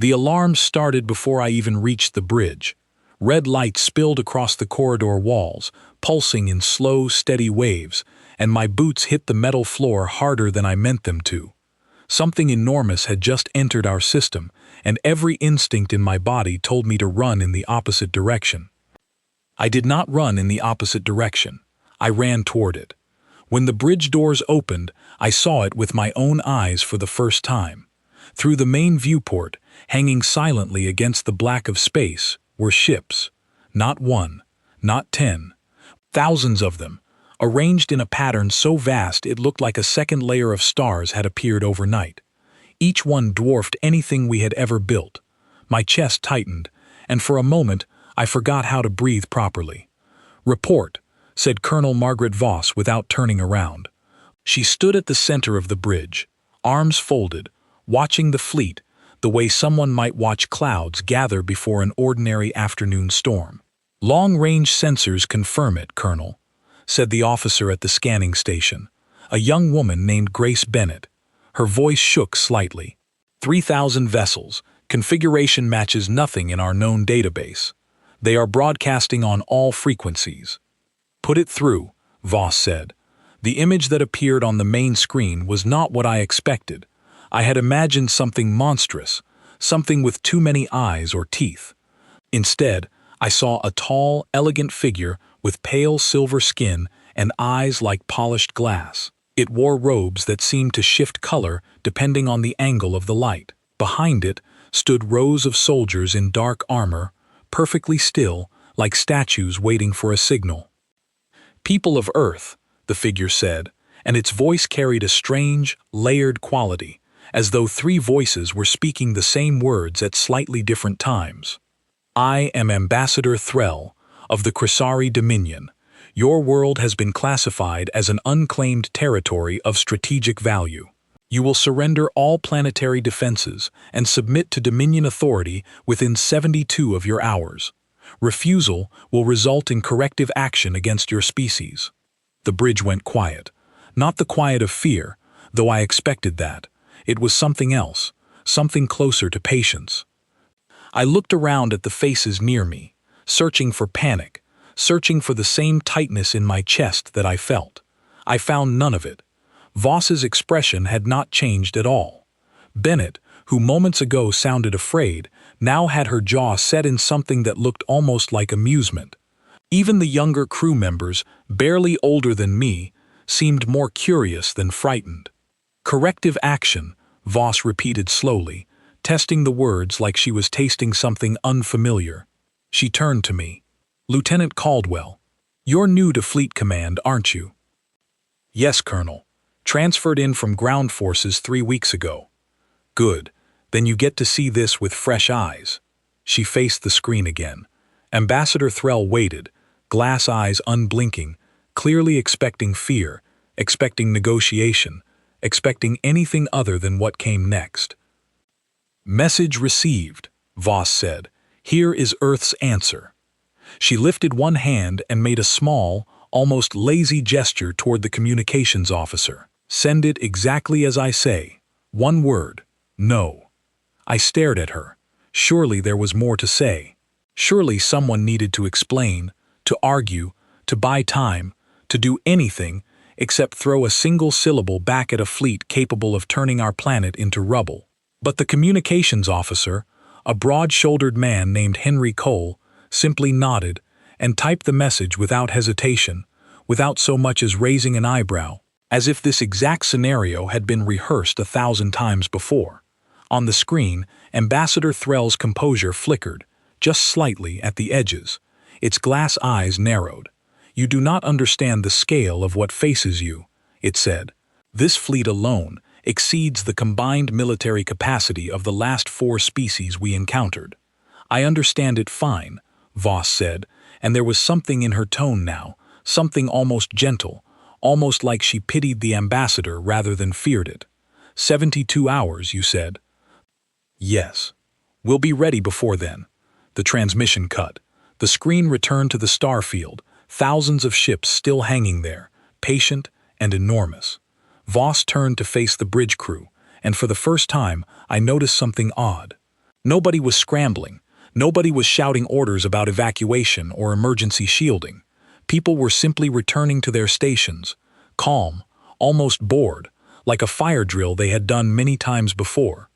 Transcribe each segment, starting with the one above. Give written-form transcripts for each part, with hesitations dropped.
The alarm started before I even reached the bridge. Red light spilled across the corridor walls, pulsing in slow, steady waves, and my boots hit the metal floor harder than I meant them to. Something enormous had just entered our system, and every instinct in my body told me to run in the opposite direction. I did not run in the opposite direction. I ran toward it. When the bridge doors opened, I saw it with my own eyes for the first time. Through the main viewport, hanging silently against the black of space, were ships. Not one, not 10. Thousands of them, arranged in a pattern so vast it looked like a second layer of stars had appeared overnight. Each one dwarfed anything we had ever built. My chest tightened, and for a moment I forgot how to breathe properly. "Report," said Colonel Margaret Voss without turning around. She stood at the center of the bridge, arms folded, watching the fleet, the way someone might watch clouds gather before an ordinary afternoon storm. "Long-range sensors confirm it, Colonel," said the officer at the scanning station, a young woman named Grace Bennett. Her voice shook slightly. 3,000 vessels. Configuration matches nothing in our known database. They are broadcasting on all frequencies." "Put it through," Voss said. The image that appeared on the main screen was not what I expected. I had imagined something monstrous, something with too many eyes or teeth. Instead, I saw a tall, elegant figure with pale silver skin and eyes like polished glass. It wore robes that seemed to shift color depending on the angle of the light. Behind it stood rows of soldiers in dark armor, perfectly still, like statues waiting for a signal. "People of Earth," the figure said, and its voice carried a strange, layered quality, as though three voices were speaking the same words at slightly different times. "I am Ambassador Threll of the Crisari Dominion. Your world has been classified as an unclaimed territory of strategic value. You will surrender all planetary defenses and submit to Dominion authority within 72 of your hours. Refusal will result in corrective action against your species." The bridge went quiet. Not the quiet of fear, though I expected that. It was something else, something closer to patience. I looked around at the faces near me, searching for panic, searching for the same tightness in my chest that I felt. I found none of it. Voss's expression had not changed at all. Bennett, who moments ago sounded afraid, now had her jaw set in something that looked almost like amusement. Even the younger crew members, barely older than me, seemed more curious than frightened. "Corrective action," Voss repeated slowly, testing the words like she was tasting something unfamiliar. She turned to me. "Lieutenant Caldwell, you're new to Fleet Command, aren't you?" "Yes, Colonel. Transferred in from ground forces 3 weeks ago." "Good. Then you get to see this with fresh eyes." She faced the screen again. Ambassador Threll waited, glass eyes unblinking, clearly expecting fear, expecting negotiation, expecting anything other than what came next. "Message received," Voss said. "Here is Earth's answer." She lifted one hand and made a small, almost lazy gesture toward the communications officer. "Send it exactly as I say. One word. No." I stared at her. Surely there was more to say. Surely someone needed to explain, to argue, to buy time, to do anything except throw a single syllable back at a fleet capable of turning our planet into rubble. But the communications officer, a broad-shouldered man named Henry Cole, simply nodded and typed the message without hesitation, without so much as raising an eyebrow, as if this exact scenario had been rehearsed 1,000 times before. On the screen, Ambassador Threll's composure flickered, just slightly at the edges. Its glass eyes narrowed. "You do not understand the scale of what faces you," it said. "This fleet alone exceeds the combined military capacity of the last 4 species we encountered." "I understand it fine," Voss said, and there was something in her tone now, something almost gentle, almost like she pitied the ambassador rather than feared it. 72 hours, you said?" "Yes. We'll be ready before then." The transmission cut. The screen returned to the star field, thousands of ships still hanging there, patient and enormous. Voss turned to face the bridge crew, and for the first time I noticed something odd. Nobody was scrambling. Nobody was shouting orders about evacuation or emergency shielding. People were simply returning to their stations, calm, almost bored, like a fire drill they had done many times before.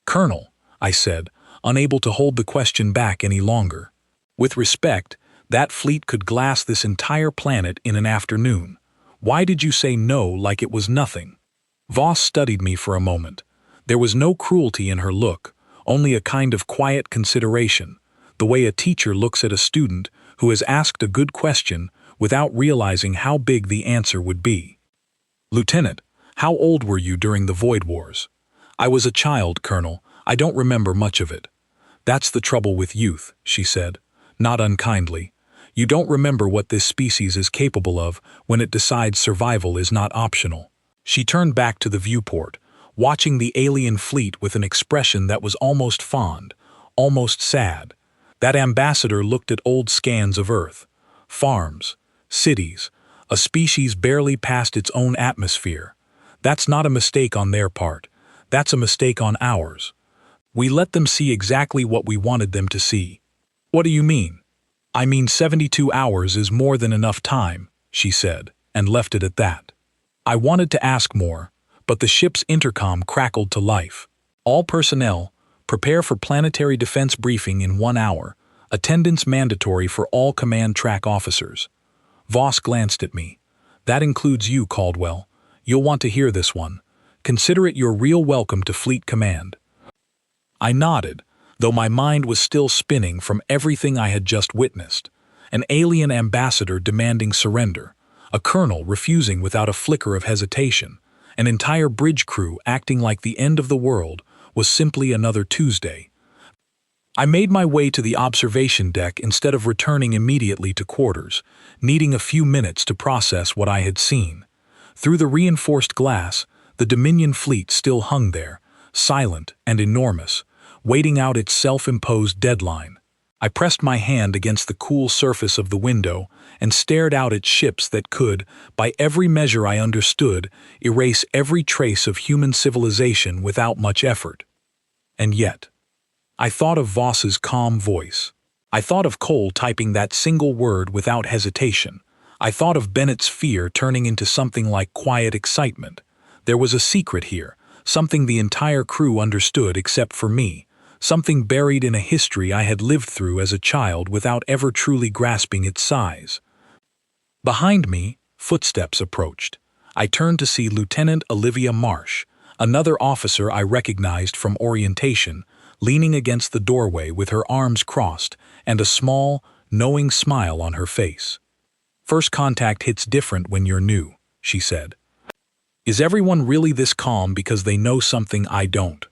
"Colonel," I said, unable to hold the question back any longer. "With respect, that fleet could glass this entire planet in an afternoon. Why did you say no like it was nothing?" Voss studied me for a moment. There was no cruelty in her look, only a kind of quiet consideration, the way a teacher looks at a student who has asked a good question without realizing how big the answer would be. "Lieutenant, how old were you during the Void Wars?" "I was a child, Colonel. I don't remember much of it." "That's the trouble with youth," she said, not unkindly. "You don't remember what this species is capable of when it decides survival is not optional." She turned back to the viewport, watching the alien fleet with an expression that was almost fond, almost sad. That ambassador looked at old scans of Earth, farms, cities, a species barely past its own atmosphere. That's not a mistake on their part. That's a mistake on ours. We let them see exactly what we wanted them to see. "What do you mean?" "I mean 72 hours is more than enough time," she said, and left it at that. I wanted to ask more, but the ship's intercom crackled to life. "All personnel, prepare for planetary defense briefing in 1 hour. Attendance mandatory for all command track officers." Voss glanced at me. "That includes you, Caldwell. You'll want to hear this one. Consider it your real welcome to Fleet Command." I nodded, though my mind was still spinning from everything I had just witnessed. An alien ambassador demanding surrender, a colonel refusing without a flicker of hesitation, an entire bridge crew acting like the end of the world was simply another Tuesday. I made my way to the observation deck instead of returning immediately to quarters, needing a few minutes to process what I had seen. Through the reinforced glass, the Dominion fleet still hung there, silent and enormous, waiting out its self-imposed deadline. I pressed my hand against the cool surface of the window and stared out at ships that could, by every measure I understood, erase every trace of human civilization without much effort. And yet, I thought of Voss's calm voice. I thought of Cole typing that single word without hesitation. I thought of Bennett's fear turning into something like quiet excitement. There was a secret here, something the entire crew understood except for me, something buried in a history I had lived through as a child without ever truly grasping its size. Behind me, footsteps approached. I turned to see Lieutenant Olivia Marsh, another officer I recognized from orientation, leaning against the doorway with her arms crossed and a small, knowing smile on her face. "First contact hits different when you're new," she said. "Is everyone really this calm because they know something I don't?"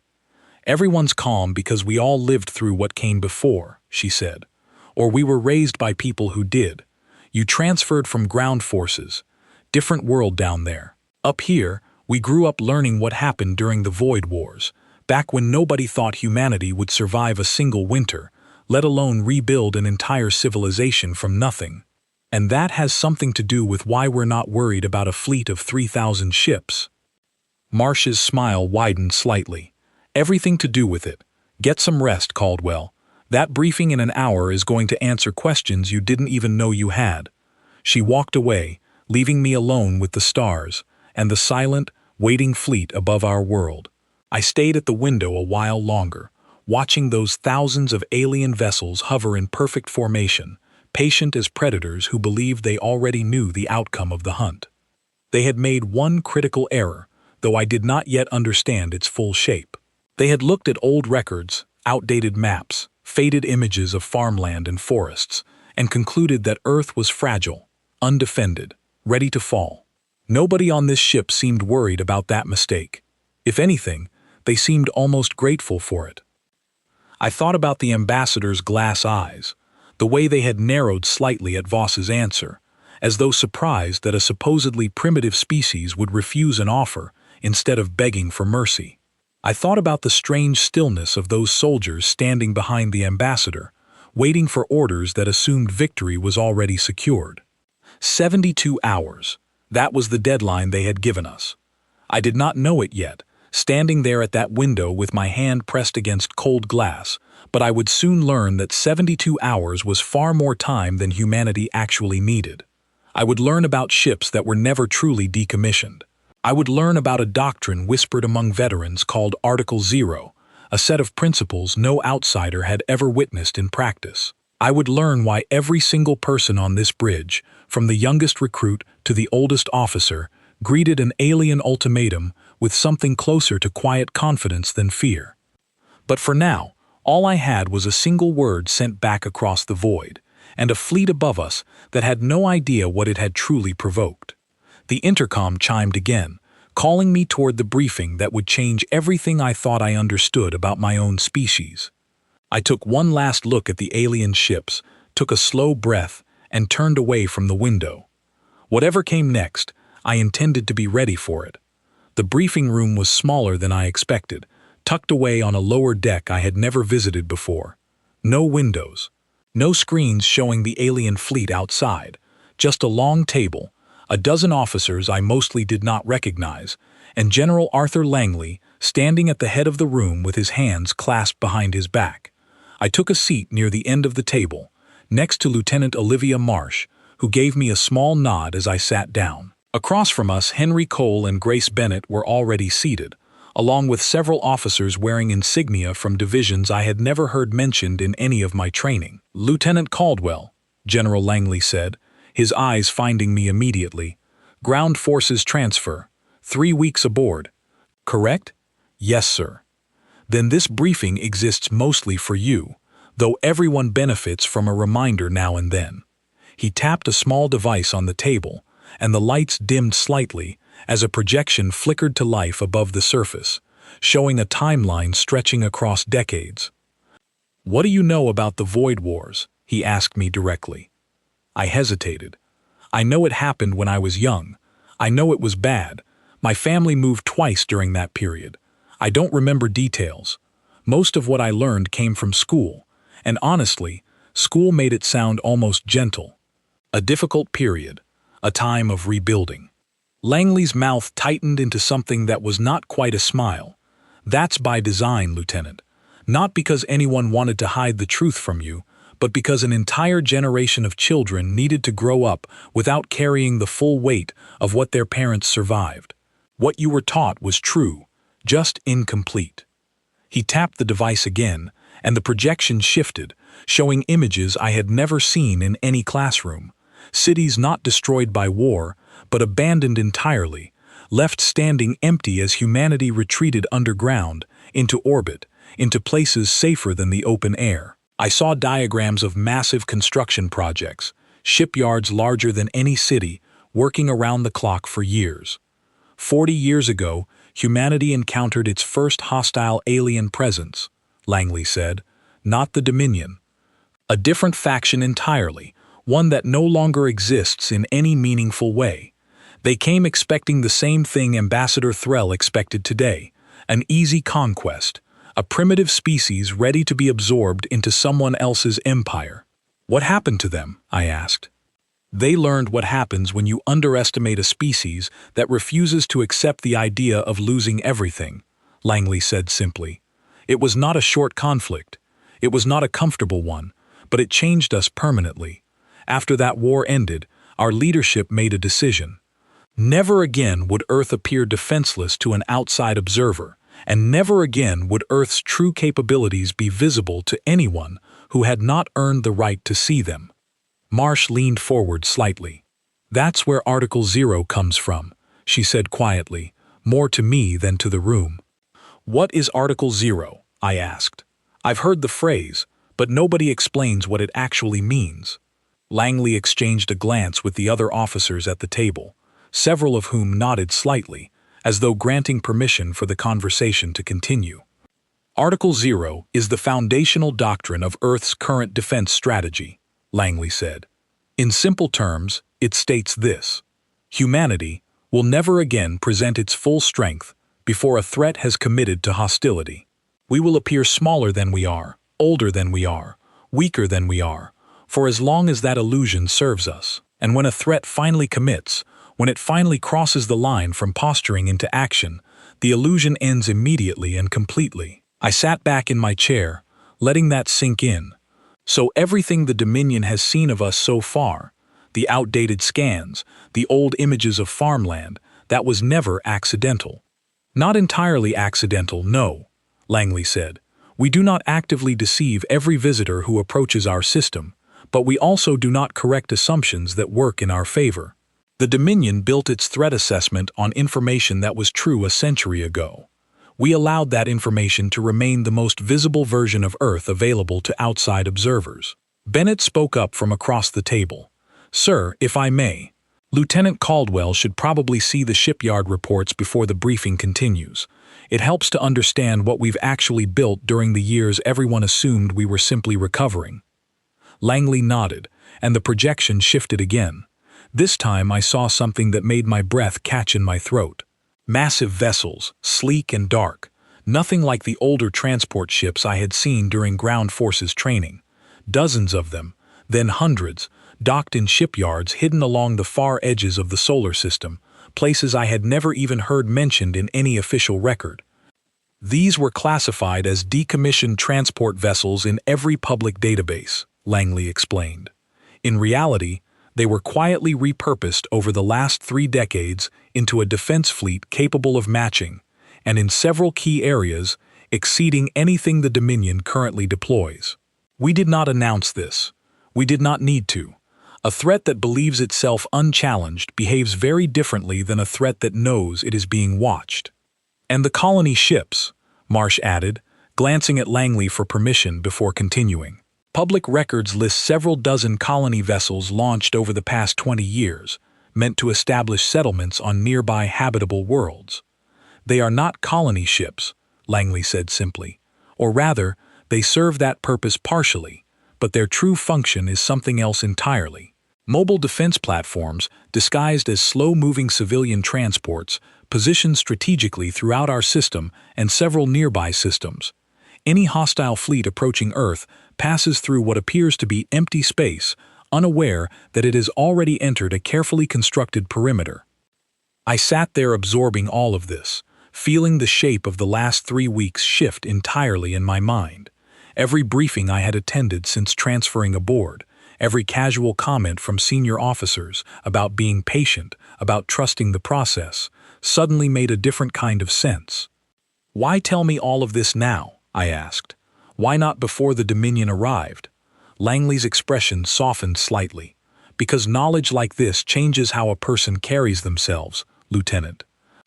"Everyone's calm because we all lived through what came before," she said. "Or we were raised by people who did. You transferred from ground forces. Different world down there. Up here, we grew up learning what happened during the Void Wars, back when nobody thought humanity would survive a single winter, let alone rebuild an entire civilization from nothing. And that has something to do with why we're not worried about a fleet of 3,000 ships." Marsh's smile widened slightly. "Everything to do with it. Get some rest, Caldwell. That briefing in an hour is going to answer questions you didn't even know you had." She walked away, leaving me alone with the stars and the silent, waiting fleet above our world. I stayed at the window a while longer, watching those thousands of alien vessels hover in perfect formation, patient as predators who believed they already knew the outcome of the hunt. They had made one critical error, though I did not yet understand its full shape. They had looked at old records, outdated maps, faded images of farmland and forests, and concluded that Earth was fragile, undefended, ready to fall. Nobody on this ship seemed worried about that mistake. If anything, they seemed almost grateful for it. I thought about the ambassador's glass eyes, the way they had narrowed slightly at Voss's answer, as though surprised that a supposedly primitive species would refuse an offer instead of begging for mercy. I thought about the strange stillness of those soldiers standing behind the ambassador, waiting for orders that assumed victory was already secured. 72 hours. That was the deadline they had given us. I did not know it yet, standing there at that window with my hand pressed against cold glass, but I would soon learn that 72 hours was far more time than humanity actually needed. I would learn about ships that were never truly decommissioned. I would learn about a doctrine whispered among veterans called Article Zero, a set of principles no outsider had ever witnessed in practice. I would learn why every single person on this bridge, from the youngest recruit to the oldest officer, greeted an alien ultimatum with something closer to quiet confidence than fear. But for now, all I had was a single word sent back across the void, and a fleet above us that had no idea what it had truly provoked. The intercom chimed again, calling me toward the briefing that would change everything I thought I understood about my own species. I took one last look at the alien ships, took a slow breath, and turned away from the window. Whatever came next, I intended to be ready for it. The briefing room was smaller than I expected, tucked away on a lower deck I had never visited before. No windows. No screens showing the alien fleet outside. Just a long table, a dozen officers I mostly did not recognize, and General Arthur Langley standing at the head of the room with his hands clasped behind his back. I took a seat near the end of the table, next to Lieutenant Olivia Marsh, who gave me a small nod as I sat down. Across from us, Henry Cole and Grace Bennett were already seated, along with several officers wearing insignia from divisions I had never heard mentioned in any of my training. "Lieutenant Caldwell," General Langley said, his eyes finding me immediately. "Ground Forces transfer. 3 weeks aboard. Correct?" "Yes, sir." "Then this briefing exists mostly for you, though everyone benefits from a reminder now and then." He tapped a small device on the table, and the lights dimmed slightly as a projection flickered to life above the surface, showing a timeline stretching across decades. "What do you know about the Void Wars?" he asked me directly. I hesitated. "I know it happened when I was young. I know it was bad. My family moved twice during that period. I don't remember details. Most of what I learned came from school, and honestly, school made it sound almost gentle. A difficult period, a time of rebuilding." Langley's mouth tightened into something that was not quite a smile. "That's by design, Lieutenant. Not because anyone wanted to hide the truth from you, but because an entire generation of children needed to grow up without carrying the full weight of what their parents survived. What you were taught was true, just incomplete." He tapped the device again, and the projection shifted, showing images I had never seen in any classroom. Cities not destroyed by war, but abandoned entirely, left standing empty as humanity retreated underground, into orbit, into places safer than the open air. I saw diagrams of massive construction projects, shipyards larger than any city, working around the clock for years. 40 years ago, humanity encountered its first hostile alien presence, Langley said, not the Dominion. A different faction entirely, one that no longer exists in any meaningful way. They came expecting the same thing Ambassador Threll expected today, an easy conquest, a primitive species ready to be absorbed into someone else's empire. "What happened to them?" I asked. "They learned what happens when you underestimate a species that refuses to accept the idea of losing everything," Langley said simply. "It was not a short conflict. It was not a comfortable one, but it changed us permanently. After that war ended, our leadership made a decision. Never again would Earth appear defenseless to an outside observer, and never again would Earth's true capabilities be visible to anyone who had not earned the right to see them." Marsh leaned forward slightly. "That's where Article Zero comes from," she said quietly, more to me than to the room. "What is Article Zero?" I asked. "I've heard the phrase, but nobody explains what it actually means." Langley exchanged a glance with the other officers at the table, several of whom nodded slightly, as though granting permission for the conversation to continue. "Article Zero is the foundational doctrine of Earth's current defense strategy," Langley said. "In simple terms, it states this: humanity will never again present its full strength before a threat has committed to hostility. We will appear smaller than we are, older than we are, weaker than we are, for as long as that illusion serves us. And when a threat finally commits, when it finally crosses the line from posturing into action, The illusion ends immediately and completely. I sat back in my chair, letting that sink in. So everything the Dominion has seen of us so far, the outdated scans, the old images of farmland, that was never accidental. Not entirely accidental, no, Langley said. We do not actively deceive every visitor who approaches our system, but we also do not correct assumptions that work in our favor. The Dominion built its threat assessment on information that was true a century ago. We allowed that information to remain the most visible version of Earth available to outside observers. Bennett spoke up from across the table. Sir, if I may, Lieutenant Caldwell should probably see the shipyard reports before the briefing continues. It helps to understand what we've actually built during the years everyone assumed we were simply recovering. Langley nodded, and the projection shifted again. This time I saw something that made my breath catch in my throat. Massive vessels, sleek and dark, nothing like the older transport ships I had seen during ground forces training. Dozens of them, then hundreds, docked in shipyards hidden along the far edges of the solar system, places I had never even heard mentioned in any official record. These were classified as decommissioned transport vessels in every public database, Langley explained. In reality, they were quietly repurposed over the last 3 decades into a defense fleet capable of matching, and in several key areas, exceeding anything the Dominion currently deploys. We did not announce this. We did not need to. A threat that believes itself unchallenged behaves very differently than a threat that knows it is being watched. And the colony ships, Marsh added, glancing at Langley for permission before continuing. Public records list several dozen colony vessels launched over the past 20 years, meant to establish settlements on nearby habitable worlds. They are not colony ships, Langley said simply. Or rather, they serve that purpose partially, but their true function is something else entirely. Mobile defense platforms, disguised as slow-moving civilian transports, positioned strategically throughout our system and several nearby systems. Any hostile fleet approaching Earth passes through what appears to be empty space, unaware that it has already entered a carefully constructed perimeter. I sat there absorbing all of this, feeling the shape of the last 3 weeks shift entirely in my mind. Every briefing I had attended since transferring aboard, every casual comment from senior officers about being patient, about trusting the process, suddenly made a different kind of sense. Why tell me all of this now? I asked. Why not before the Dominion arrived? Langley's expression softened slightly. Because knowledge like this changes how a person carries themselves, Lieutenant.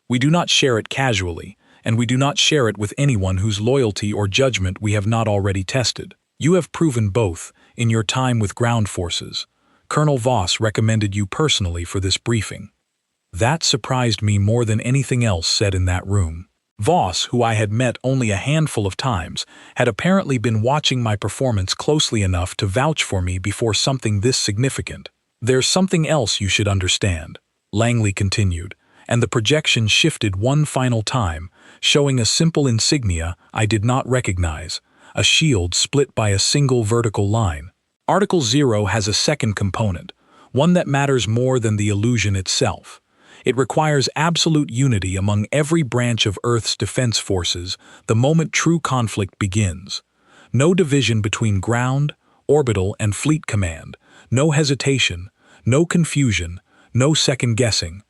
We do not share it casually, and we do not share it with anyone whose loyalty or judgment we have not already tested. You have proven both in your time with ground forces. Colonel Voss recommended you personally for this briefing. That surprised me more than anything else said in that room. Voss, who I had met only a handful of times, had apparently been watching my performance closely enough to vouch for me before something this significant. There's something else you should understand, Langley continued, and the projection shifted one final time, showing a simple insignia I did not recognize, a shield split by a single vertical line. Article 0 has a second component, one that matters more than the illusion itself. It requires absolute unity among every branch of Earth's defense forces the moment true conflict begins. No division between ground, orbital, and fleet command, no hesitation, no confusion, no second-guessing.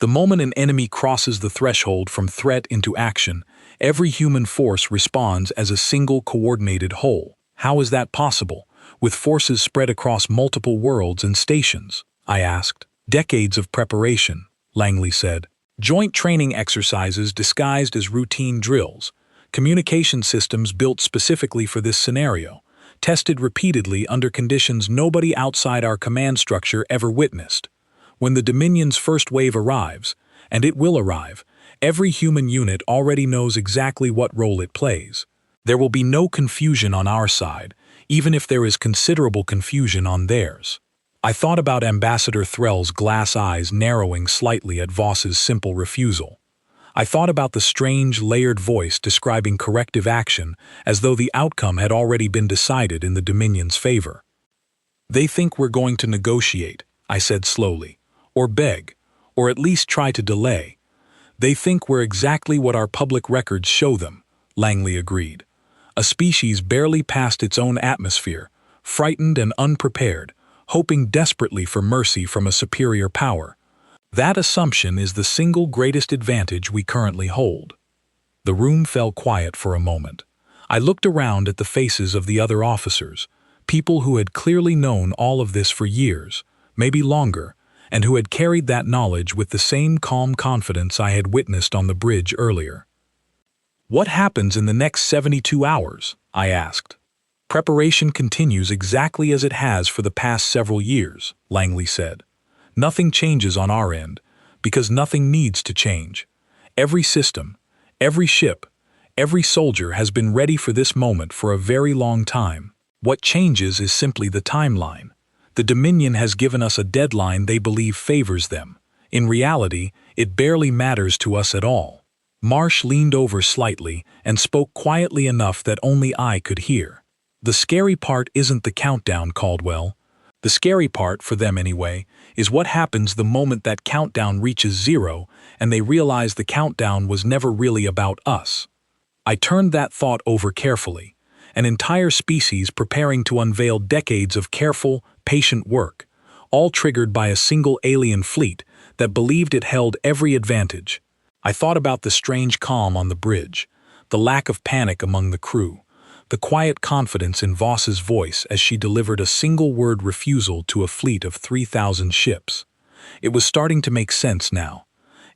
The moment an enemy crosses the threshold from threat into action, every human force responds as a single coordinated whole. How is that possible, with forces spread across multiple worlds and stations? I asked. Decades of preparation, Langley said. Joint training exercises disguised as routine drills, communication systems built specifically for this scenario, tested repeatedly under conditions nobody outside our command structure ever witnessed. When the Dominion's first wave arrives, and it will arrive, every human unit already knows exactly what role it plays. There will be no confusion on our side, even if there is considerable confusion on theirs. I thought about Ambassador Threll's glass eyes narrowing slightly at Voss's simple refusal. I thought about the strange, layered voice describing corrective action as though the outcome had already been decided in the Dominion's favor. They think we're going to negotiate, I said slowly, or beg, or at least try to delay. They think we're exactly what our public records show them, Langley agreed. A species barely past its own atmosphere, frightened and unprepared, hoping desperately for mercy from a superior power. That assumption is the single greatest advantage we currently hold. The room fell quiet for a moment. I looked around at the faces of the other officers, people who had clearly known all of this for years, maybe longer, and who had carried that knowledge with the same calm confidence I had witnessed on the bridge earlier. "What happens in the next 72 hours?" I asked. "Preparation continues exactly as it has for the past several years," Langley said. "Nothing changes on our end, because nothing needs to change. Every system, every ship, every soldier has been ready for this moment for a very long time. What changes is simply the timeline. The Dominion has given us a deadline they believe favors them. In reality, it barely matters to us at all." Marsh leaned over slightly and spoke quietly enough that only I could hear. "The scary part isn't the countdown, Caldwell. The scary part, for them anyway, is what happens the moment that countdown reaches zero and they realize the countdown was never really about us." I turned that thought over carefully. An entire species preparing to unveil decades of careful, patient work, all triggered by a single alien fleet that believed it held every advantage. I thought about the strange calm on the bridge, the lack of panic among the crew, the quiet confidence in Voss's voice as she delivered a single-word refusal to a fleet of 3,000 ships. It was starting to make sense now.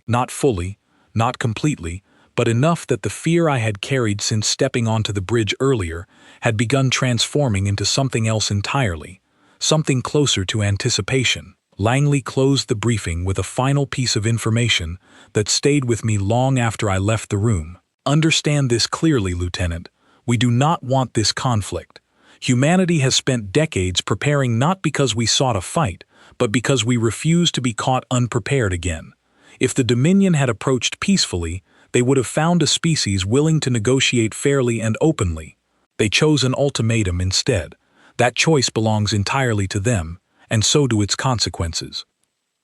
Not fully, not completely, but enough that the fear I had carried since stepping onto the bridge earlier had begun transforming into something else entirely, something closer to anticipation. Langley closed the briefing with a final piece of information that stayed with me long after I left the room. "Understand this clearly, Lieutenant. We do not want this conflict. Humanity has spent decades preparing not because we sought a fight, but because we refused to be caught unprepared again. If the Dominion had approached peacefully, they would have found a species willing to negotiate fairly and openly. They chose an ultimatum instead. That choice belongs entirely to them, and so do its consequences."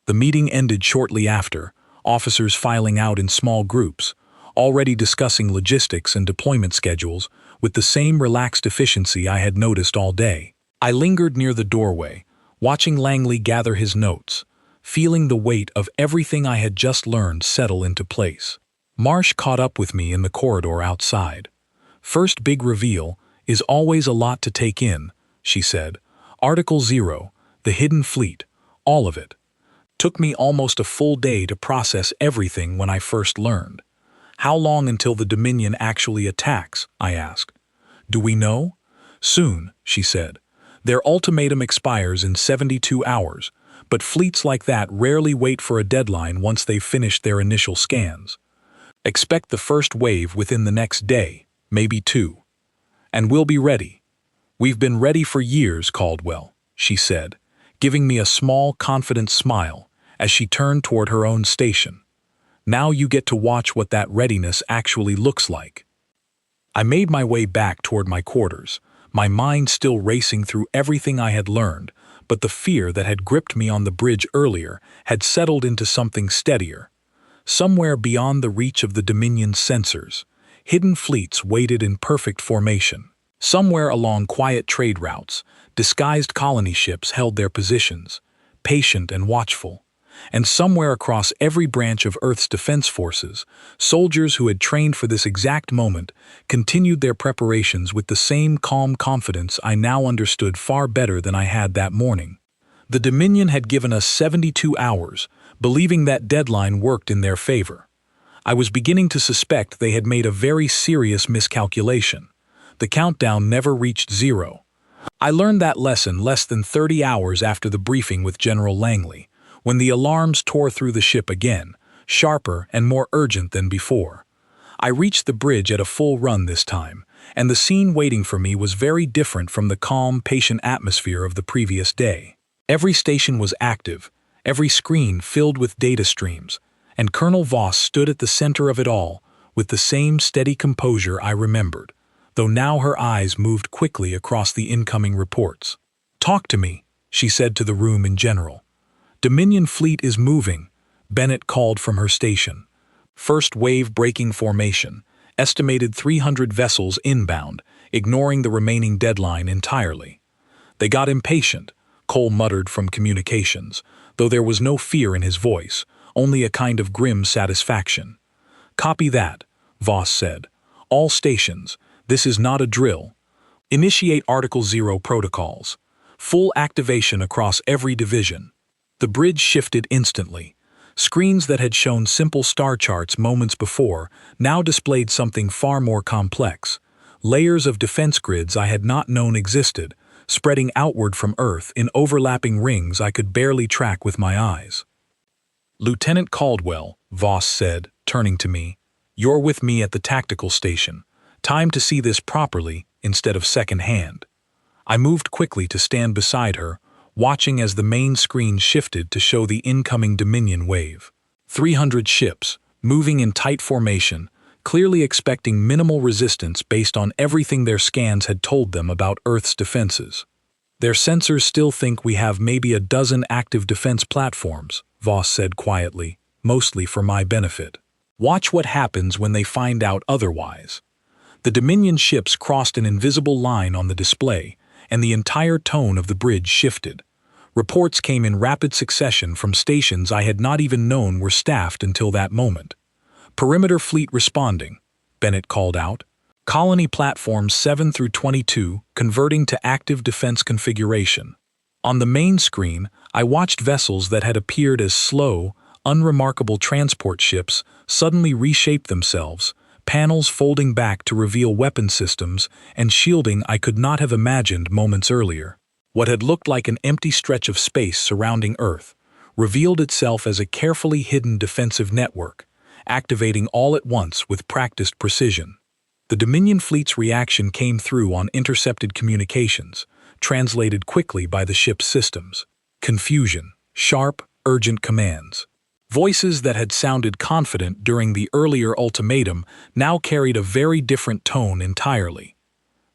The meeting ended shortly after, officers filing out in small groups, already discussing logistics and deployment schedules with the same relaxed efficiency I had noticed all day. I lingered near the doorway, watching Langley gather his notes, feeling the weight of everything I had just learned settle into place. Marsh caught up with me in the corridor outside. "First big reveal is always a lot to take in," she said. "Article 0, the hidden fleet, all of it. Took me almost a full day to process everything when I first learned." "How long until the Dominion actually attacks?" I asked. "Do we know?" "Soon," she said. "Their ultimatum expires in 72 hours, but fleets like that rarely wait for a deadline once they've finished their initial scans. Expect the first wave within the next day, maybe 2. And we'll be ready. We've been ready for years, Caldwell," she said, giving me a small, confident smile as she turned toward her own station. "Now you get to watch what that readiness actually looks like." I made my way back toward my quarters, my mind still racing through everything I had learned, but the fear that had gripped me on the bridge earlier had settled into something steadier. Somewhere beyond the reach of the Dominion's sensors, hidden fleets waited in perfect formation. Somewhere along quiet trade routes, disguised colony ships held their positions, patient and watchful. And somewhere across every branch of Earth's defense forces, soldiers who had trained for this exact moment continued their preparations with the same calm confidence I now understood far better than I had that morning. The Dominion had given us 72 hours, believing that deadline worked in their favor. I was beginning to suspect they had made a very serious miscalculation. The countdown never reached 0. I learned that lesson less than 30 hours after the briefing with General Langley, when the alarms tore through the ship again, sharper and more urgent than before. I reached the bridge at a full run this time, and the scene waiting for me was very different from the calm, patient atmosphere of the previous day. Every station was active, every screen filled with data streams, and Colonel Voss stood at the center of it all, with the same steady composure I remembered, though now her eyes moved quickly across the incoming reports. "Talk to me," she said to the room in general. "Dominion fleet is moving," Bennett called from her station. First wave breaking formation, estimated 300 vessels inbound, ignoring the remaining deadline entirely. They got impatient, Cole muttered from communications, though there was no fear in his voice, only a kind of grim satisfaction. Copy that, Voss said. All stations, this is not a drill. Initiate Article 0 protocols. Full activation across every division. The bridge shifted instantly. Screens that had shown simple star charts moments before now displayed something far more complex. Layers of defense grids I had not known existed, spreading outward from Earth in overlapping rings I could barely track with my eyes. Lieutenant Caldwell, Voss said, turning to me, you're with me at the tactical station. Time to see this properly instead of second-hand. I moved quickly to stand beside her, watching as the main screen shifted to show the incoming Dominion wave. 300 ships, moving in tight formation, clearly expecting minimal resistance based on everything their scans had told them about Earth's defenses. Their sensors still think we have maybe a dozen active defense platforms, Voss said quietly, mostly for my benefit. Watch what happens when they find out otherwise. The Dominion ships crossed an invisible line on the display, and the entire tone of the bridge shifted. Reports came in rapid succession from stations I had not even known were staffed until that moment. Perimeter fleet responding, Bennett called out. Colony platforms 7 through 22 converting to active defense configuration. On the main screen, I watched vessels that had appeared as slow, unremarkable transport ships suddenly reshape themselves, panels folding back to reveal weapon systems and shielding I could not have imagined moments earlier. What had looked like an empty stretch of space surrounding Earth revealed itself as a carefully hidden defensive network, activating all at once with practiced precision. The Dominion fleet's reaction came through on intercepted communications, translated quickly by the ship's systems. Confusion, sharp, urgent commands. Voices that had sounded confident during the earlier ultimatum now carried a very different tone entirely.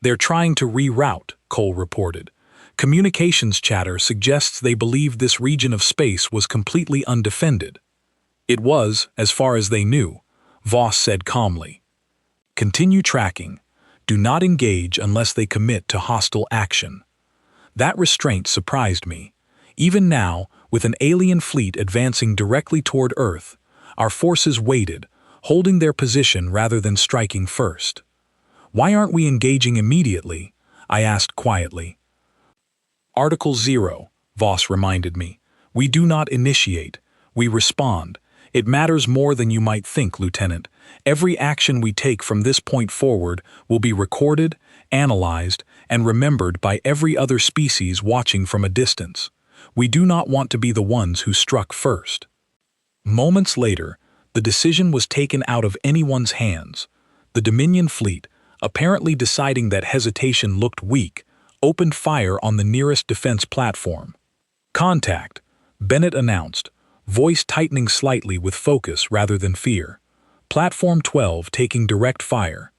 They're trying to reroute, Cole reported. Communications chatter suggests they believed this region of space was completely undefended. It was, as far as they knew, Voss said calmly. Continue tracking. Do not engage unless they commit to hostile action. That restraint surprised me. Even now, with an alien fleet advancing directly toward Earth, our forces waited, holding their position rather than striking first. Why aren't we engaging immediately? I asked quietly. Article 0, Voss reminded me. We do not initiate. We respond. It matters more than you might think, Lieutenant. Every action we take from this point forward will be recorded, analyzed, and remembered by every other species watching from a distance. We do not want to be the ones who struck first. Moments later, the decision was taken out of anyone's hands. The Dominion fleet, apparently deciding that hesitation looked weak, opened fire on the nearest defense platform. Contact, Bennett announced, voice tightening slightly with focus rather than fear. Platform 12 taking direct fire.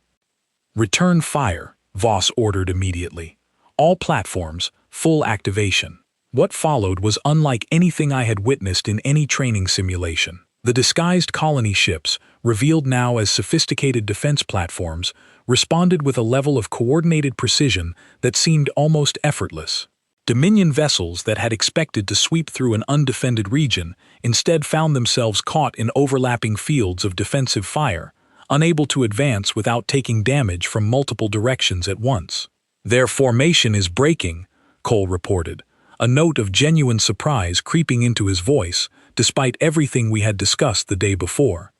Return fire, Voss ordered immediately. All platforms, full activation. What followed was unlike anything I had witnessed in any training simulation. The disguised colony ships, revealed now as sophisticated defense platforms, responded with a level of coordinated precision that seemed almost effortless. Dominion vessels that had expected to sweep through an undefended region instead found themselves caught in overlapping fields of defensive fire, unable to advance without taking damage from multiple directions at once. Their formation is breaking, Cole reported, a note of genuine surprise creeping into his voice despite everything we had discussed the day before.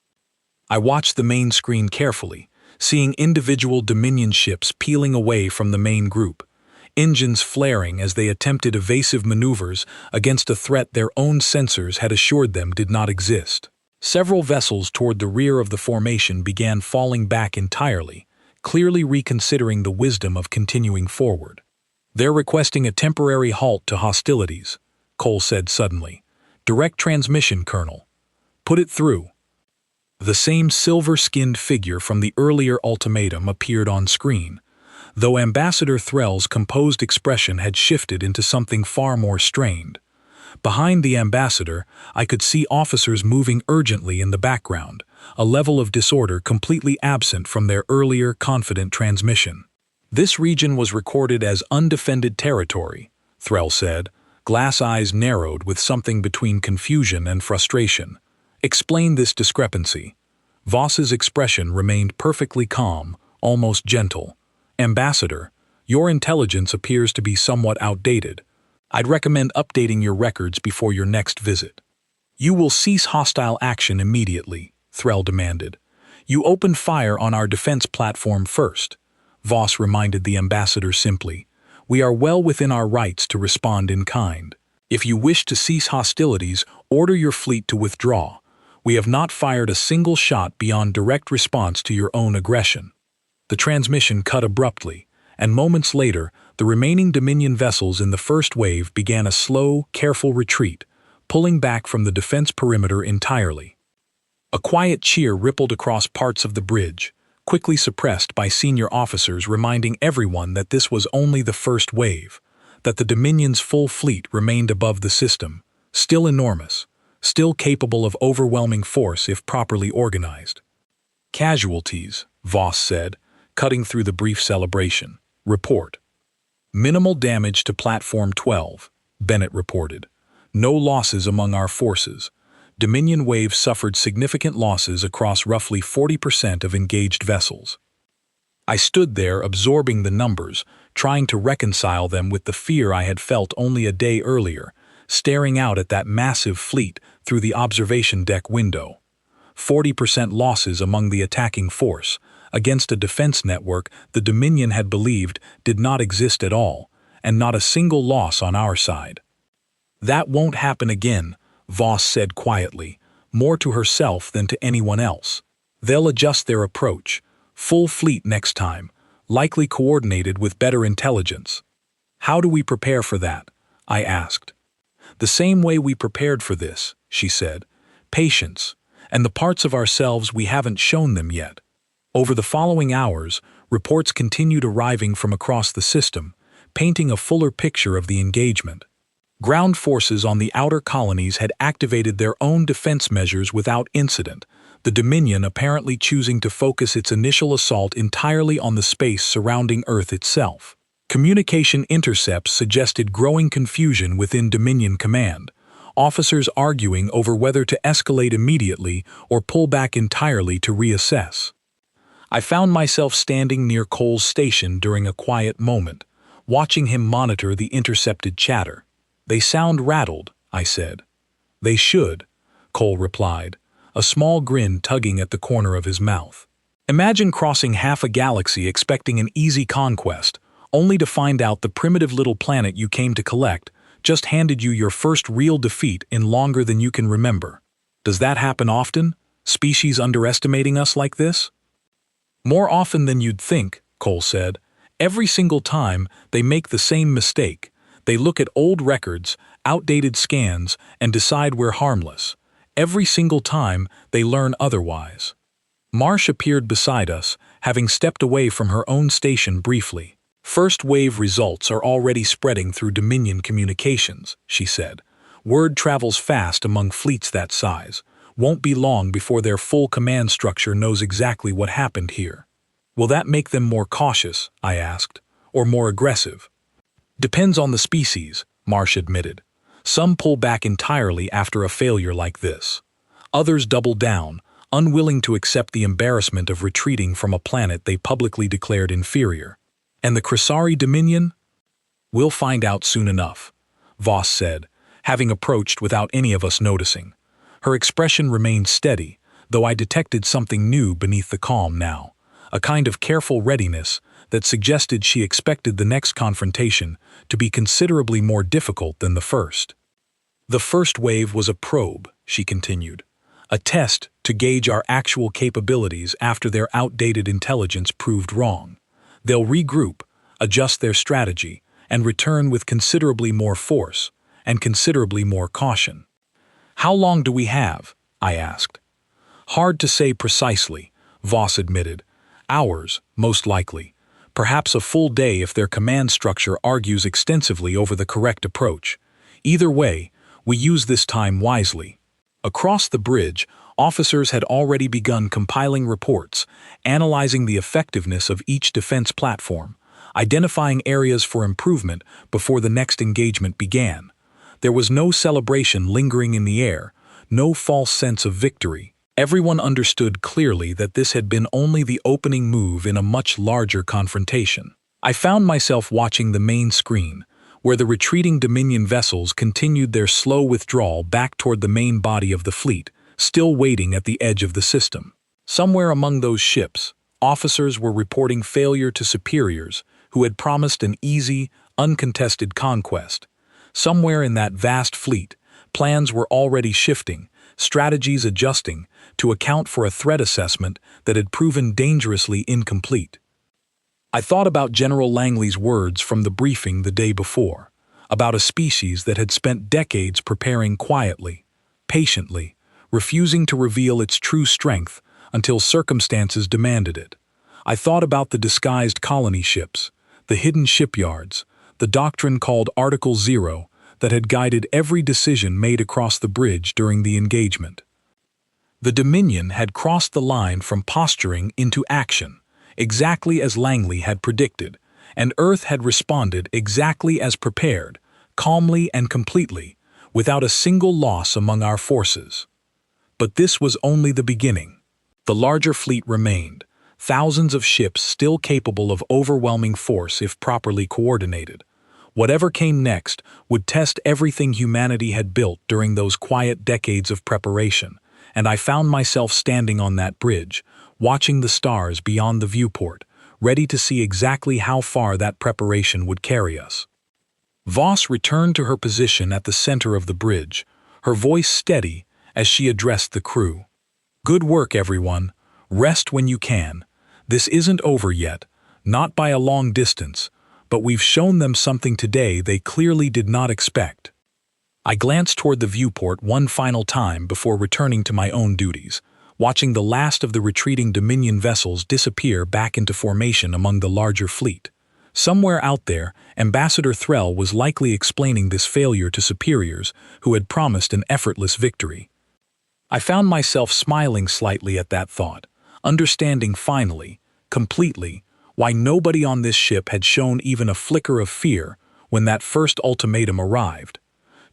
I watched the main screen carefully, seeing individual Dominion ships peeling away from the main group, engines flaring as they attempted evasive maneuvers against a threat their own sensors had assured them did not exist. Several vessels toward the rear of the formation began falling back entirely, clearly reconsidering the wisdom of continuing forward. They're requesting a temporary halt to hostilities, Cole said suddenly. Direct transmission, Colonel. Put it through. The same silver-skinned figure from the earlier ultimatum appeared on screen, though Ambassador Threll's composed expression had shifted into something far more strained. Behind the ambassador, I could see officers moving urgently in the background, a level of disorder completely absent from their earlier confident transmission. This region was recorded as undefended territory, Threll said, glass eyes narrowed with something between confusion and frustration. Explain this discrepancy. Voss's expression remained perfectly calm, almost gentle. Ambassador, your intelligence appears to be somewhat outdated. I'd recommend updating your records before your next visit. You will cease hostile action immediately, Threll demanded. You opened fire on our defense platform first. Voss reminded the ambassador simply. We are well within our rights to respond in kind. If you wish to cease hostilities, order your fleet to withdraw. We have not fired a single shot beyond direct response to your own aggression. The transmission cut abruptly, and moments later, the remaining Dominion vessels in the first wave began a slow, careful retreat, pulling back from the defense perimeter entirely. A quiet cheer rippled across parts of the bridge, quickly suppressed by senior officers reminding everyone that this was only the first wave, that the Dominion's full fleet remained above the system, still enormous, still capable of overwhelming force if properly organized. Casualties, Voss said, cutting through the brief celebration. Report. Minimal damage to Platform 12, Bennett reported. No losses among our forces. Dominion waves suffered significant losses across roughly 40% of engaged vessels. I stood there absorbing the numbers, trying to reconcile them with the fear I had felt only a day earlier, staring out at that massive fleet through the observation deck window. 40% losses among the attacking force, against a defense network the Dominion had believed did not exist at all, and not a single loss on our side. That won't happen again, Voss said quietly, more to herself than to anyone else. They'll adjust their approach. Full fleet next time, likely coordinated with better intelligence. How do we prepare for that? I asked. The same way we prepared for this, she said. Patience, and the parts of ourselves we haven't shown them yet. Over the following hours, reports continued arriving from across the system, painting a fuller picture of the engagement. Ground forces on the outer colonies had activated their own defense measures without incident, the Dominion apparently choosing to focus its initial assault entirely on the space surrounding Earth itself. Communication intercepts suggested growing confusion within Dominion Command, officers arguing over whether to escalate immediately or pull back entirely to reassess. I found myself standing near Cole's station during a quiet moment, watching him monitor the intercepted chatter. They sound rattled, I said. They should, Cole replied, a small grin tugging at the corner of his mouth. Imagine crossing half a galaxy expecting an easy conquest, only to find out the primitive little planet you came to collect just handed you your first real defeat in longer than you can remember. Does that happen often? Species underestimating us like this? More often than you'd think, Cole said. Every single time, they make the same mistake. They look at old records, outdated scans, and decide we're harmless. Every single time, they learn otherwise. Marsh appeared beside us, having stepped away from her own station briefly. First wave results are already spreading through Dominion communications, she said. Word travels fast among fleets that size. Won't be long before their full command structure knows exactly what happened here. Will that make them more cautious, I asked, or more aggressive? Depends on the species, Marsh admitted. Some pull back entirely after a failure like this. Others double down, unwilling to accept the embarrassment of retreating from a planet they publicly declared inferior. And the Crisari Dominion? We'll find out soon enough, Voss said, having approached without any of us noticing. Her expression remained steady, though I detected something new beneath the calm now, a kind of careful readiness that suggested she expected the next confrontation to be considerably more difficult than the first. The first wave was a probe, she continued, a test to gauge our actual capabilities after their outdated intelligence proved wrong. They'll regroup, adjust their strategy, and return with considerably more force and considerably more caution. How long do we have? I asked. Hard to say precisely, Voss admitted. Hours, most likely. Perhaps a full day if their command structure argues extensively over the correct approach. Either way, We use this time wisely. Across the bridge, officers had already begun compiling reports, analyzing the effectiveness of each defense platform, identifying areas for improvement before the next engagement began. There was no celebration lingering in the air, no false sense of victory. Everyone understood clearly that this had been only the opening move in a much larger confrontation. I found myself watching the main screen, where the retreating Dominion vessels continued their slow withdrawal back toward the main body of the fleet, still waiting at the edge of the system. Somewhere among those ships, officers were reporting failure to superiors who had promised an easy, uncontested conquest. Somewhere in that vast fleet, plans were already shifting, strategies adjusting, to account for a threat assessment that had proven dangerously incomplete. I thought about General Langley's words from the briefing the day before, about a species that had spent decades preparing quietly, patiently, refusing to reveal its true strength until circumstances demanded it. I thought about the disguised colony ships, the hidden shipyards, the doctrine called Article Zero that had guided every decision made across the bridge during the engagement. The Dominion had crossed the line from posturing into action, exactly as Langley had predicted, and Earth had responded exactly as prepared, calmly and completely, without a single loss among our forces. But this was only the beginning. The larger fleet remained, thousands of ships still capable of overwhelming force if properly coordinated. Whatever came next would test everything humanity had built during those quiet decades of preparation, and I found myself standing on that bridge, watching the stars beyond the viewport, ready to see exactly how far that preparation would carry us. Voss returned to her position at the center of the bridge, her voice steady as she addressed the crew. "Good work, everyone. Rest when you can. This isn't over yet, not by a long distance, but we've shown them something today they clearly did not expect." I glanced toward the viewport one final time before returning to my own duties, watching the last of the retreating Dominion vessels disappear back into formation among the larger fleet. Somewhere out there, Ambassador Threll was likely explaining this failure to superiors who had promised an effortless victory. I found myself smiling slightly at that thought, understanding finally, completely, why nobody on this ship had shown even a flicker of fear when that first ultimatum arrived.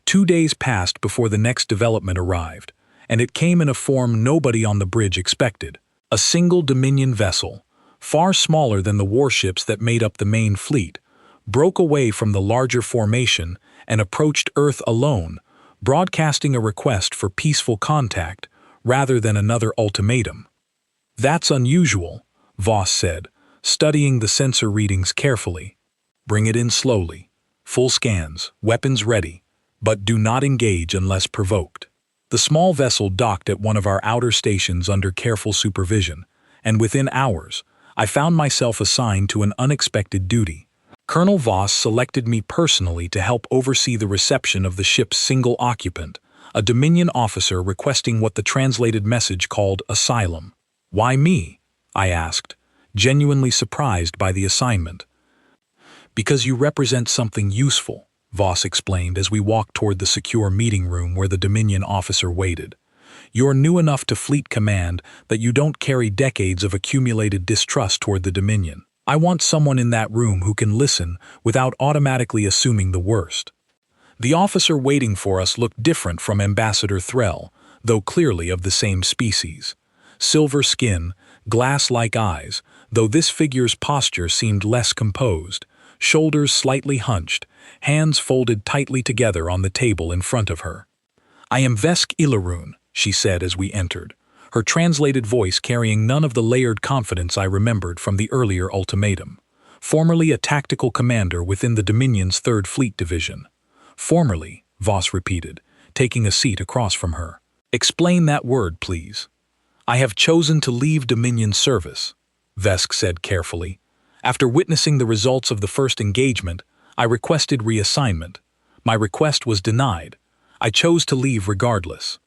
2 days passed before the next development arrived, and it came in a form nobody on the bridge expected. A single Dominion vessel, far smaller than the warships that made up the main fleet, broke away from the larger formation and approached Earth alone, broadcasting a request for peaceful contact rather than another ultimatum. "That's unusual," Voss said, studying the sensor readings carefully. "Bring it in slowly. Full scans, weapons ready, but do not engage unless provoked." The small vessel docked at one of our outer stations under careful supervision, and within hours, I found myself assigned to an unexpected duty. Colonel Voss selected me personally to help oversee the reception of the ship's single occupant, a Dominion officer requesting what the translated message called asylum. "Why me?" I asked, genuinely surprised by the assignment. "Because you represent something useful," Voss explained as we walked toward the secure meeting room where the Dominion officer waited. "You're new enough to fleet command that you don't carry decades of accumulated distrust toward the Dominion. I want someone in that room who can listen without automatically assuming the worst." The officer waiting for us looked different from Ambassador Threll, though clearly of the same species. Silver skin, glass-like eyes, though this figure's posture seemed less composed, shoulders slightly hunched, hands folded tightly together on the table in front of her. "I am Vesk Ilarun," she said as we entered, her translated voice carrying none of the layered confidence I remembered from the earlier ultimatum. "Formerly a tactical commander within the Dominion's 3rd Fleet Division." "Formerly," Voss repeated, taking a seat across from her. "Explain that word, please." "I have chosen to leave Dominion service," Vesk said carefully. "After witnessing the results of the first engagement, I requested reassignment. My request was denied. I chose to leave regardless."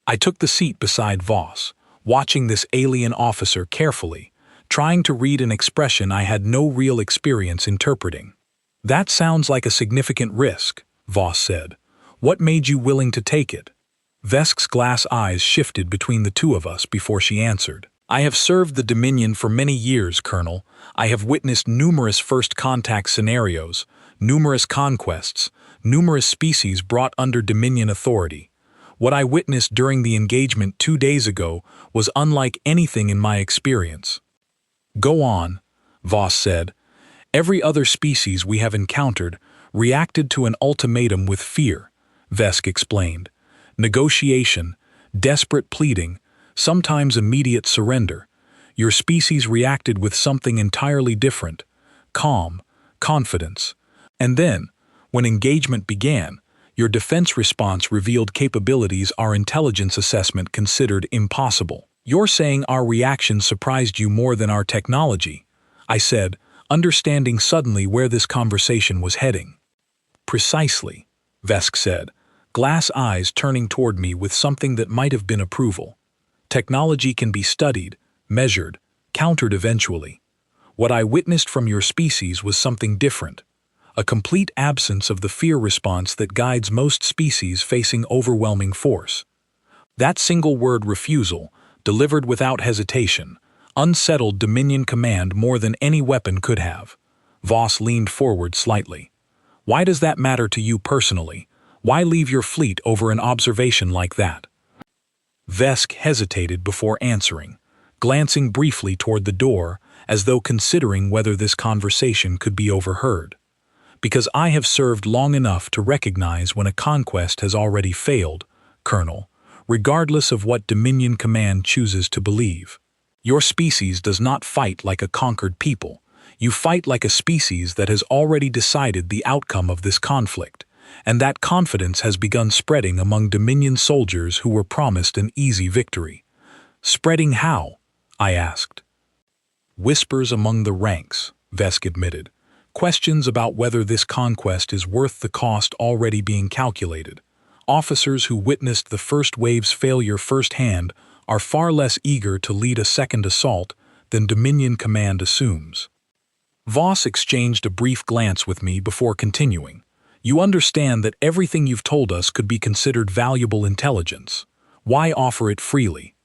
I took the seat beside Voss, watching this alien officer carefully, trying to read an expression I had no real experience interpreting. "That sounds like a significant risk," Voss said. What made you willing to take it? Vesk's glass eyes shifted between the two of us before she answered. I have served the Dominion for many years, Colonel. I have witnessed numerous first contact scenarios, numerous conquests, numerous species brought under Dominion authority. What I witnessed during the engagement 2 days ago was unlike anything in my experience. Go on, Voss said. Every other species we have encountered reacted to an ultimatum with fear, Vesk explained. Negotiation, desperate pleading, sometimes immediate surrender. Your species reacted with something entirely different, calm, confidence. And then, when engagement began, your defense response revealed capabilities our intelligence assessment considered impossible. You're saying our reaction surprised you more than our technology, I said, understanding suddenly where this conversation was heading. Precisely, Vesk said, glass eyes turning toward me with something that might have been approval. Technology can be studied, measured, countered eventually. What I witnessed from your species was something different. A complete absence of the fear response that guides most species facing overwhelming force. That single word refusal, delivered without hesitation, unsettled Dominion command more than any weapon could have. Voss leaned forward slightly. Why does that matter to you personally? Why leave your fleet over an observation like that? Vesk hesitated before answering, glancing briefly toward the door as though considering whether this conversation could be overheard. Because I have served long enough to recognize when a conquest has already failed, Colonel, regardless of what Dominion Command chooses to believe. Your species does not fight like a conquered people. You fight like a species that has already decided the outcome of this conflict, and that confidence has begun spreading among Dominion soldiers who were promised an easy victory. Spreading how? I asked. Whispers among the ranks, Vesk admitted. Questions about whether this conquest is worth the cost already being calculated. Officers who witnessed the first wave's failure firsthand are far less eager to lead a second assault than Dominion Command assumes. Voss exchanged a brief glance with me before continuing. You understand that everything you've told us could be considered valuable intelligence. Why offer it freely?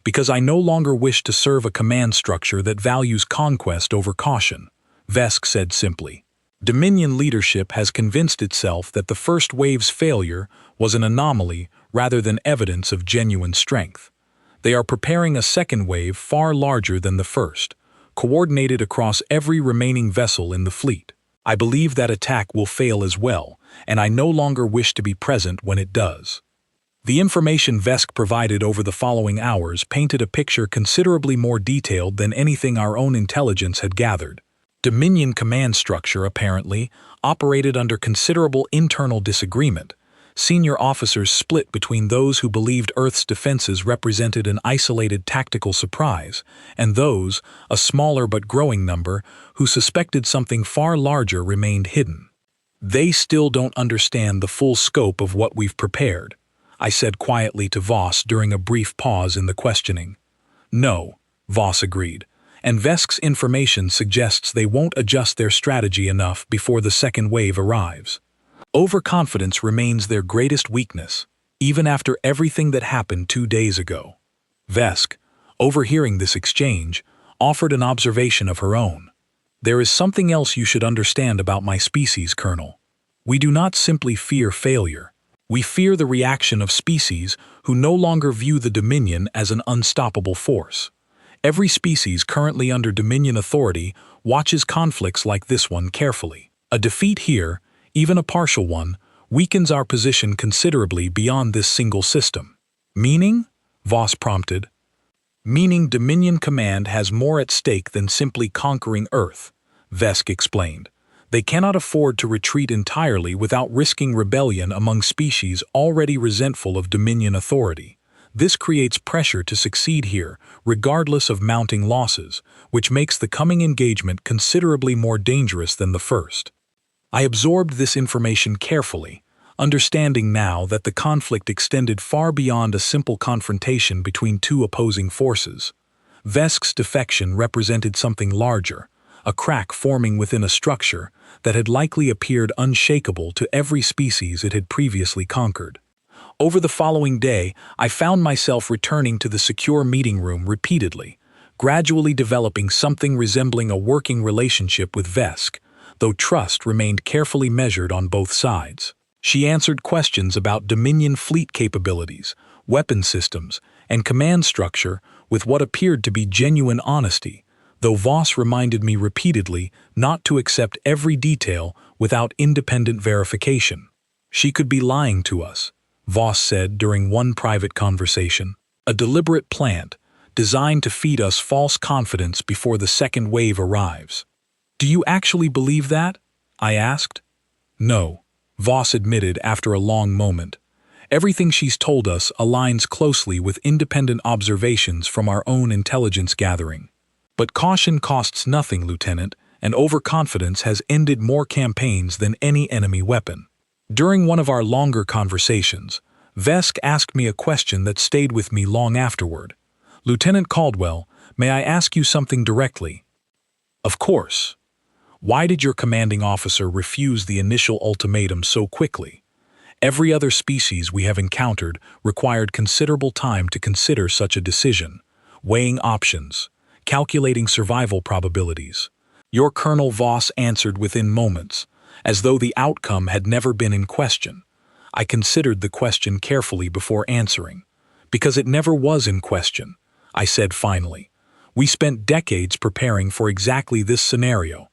Because I no longer wish to serve a command structure that values conquest over caution, Vesk said simply. Dominion leadership has convinced itself that the first wave's failure was an anomaly rather than evidence of genuine strength. They are preparing a second wave far larger than the first, coordinated across every remaining vessel in the fleet. I believe that attack will fail as well, and I no longer wish to be present when it does. The information Vesk provided over the following hours painted a picture considerably more detailed than anything our own intelligence had gathered. Dominion command structure, apparently, operated under considerable internal disagreement. Senior officers split between those who believed Earth's defenses represented an isolated tactical surprise, and those, a smaller but growing number, who suspected something far larger remained hidden. They still don't understand the full scope of what we've prepared, I said quietly to Voss during a brief pause in the questioning. No, Voss agreed, and Vesk's information suggests they won't adjust their strategy enough before the second wave arrives. Overconfidence remains their greatest weakness, even after everything that happened 2 days ago. Vesk, overhearing this exchange, offered an observation of her own. There is something else you should understand about my species, Colonel. We do not simply fear failure. We fear the reaction of species who no longer view the Dominion as an unstoppable force. Every species currently under Dominion authority watches conflicts like this one carefully. A defeat here, even a partial one, weakens our position considerably beyond this single system. Meaning? Voss prompted. Meaning Dominion Command has more at stake than simply conquering Earth, Vesk explained. They cannot afford to retreat entirely without risking rebellion among species already resentful of Dominion authority. This creates pressure to succeed here, regardless of mounting losses, which makes the coming engagement considerably more dangerous than the first. I absorbed this information carefully, understanding now that the conflict extended far beyond a simple confrontation between two opposing forces. Vesk's defection represented something larger, a crack forming within a structure that had likely appeared unshakable to every species it had previously conquered. Over the following day, I found myself returning to the secure meeting room repeatedly, gradually developing something resembling a working relationship with Vesk, though trust remained carefully measured on both sides. She answered questions about Dominion fleet capabilities, weapon systems, and command structure with what appeared to be genuine honesty, though Voss reminded me repeatedly not to accept every detail without independent verification. She could be lying to us, Voss said during one private conversation, a deliberate plant designed to feed us false confidence before the second wave arrives. Do you actually believe that? I asked. No, Voss admitted after a long moment. Everything she's told us aligns closely with independent observations from our own intelligence gathering. But caution costs nothing, Lieutenant, and overconfidence has ended more campaigns than any enemy weapon. During one of our longer conversations, Vesk asked me a question that stayed with me long afterward. Lieutenant Caldwell, may I ask you something directly? Of course. Why did your commanding officer refuse the initial ultimatum so quickly? Every other species we have encountered required considerable time to consider such a decision, weighing options, calculating survival probabilities. Your Colonel Voss answered within moments, as though the outcome had never been in question. I considered the question carefully before answering. Because it never was in question, I said finally. We spent decades preparing for exactly this scenario.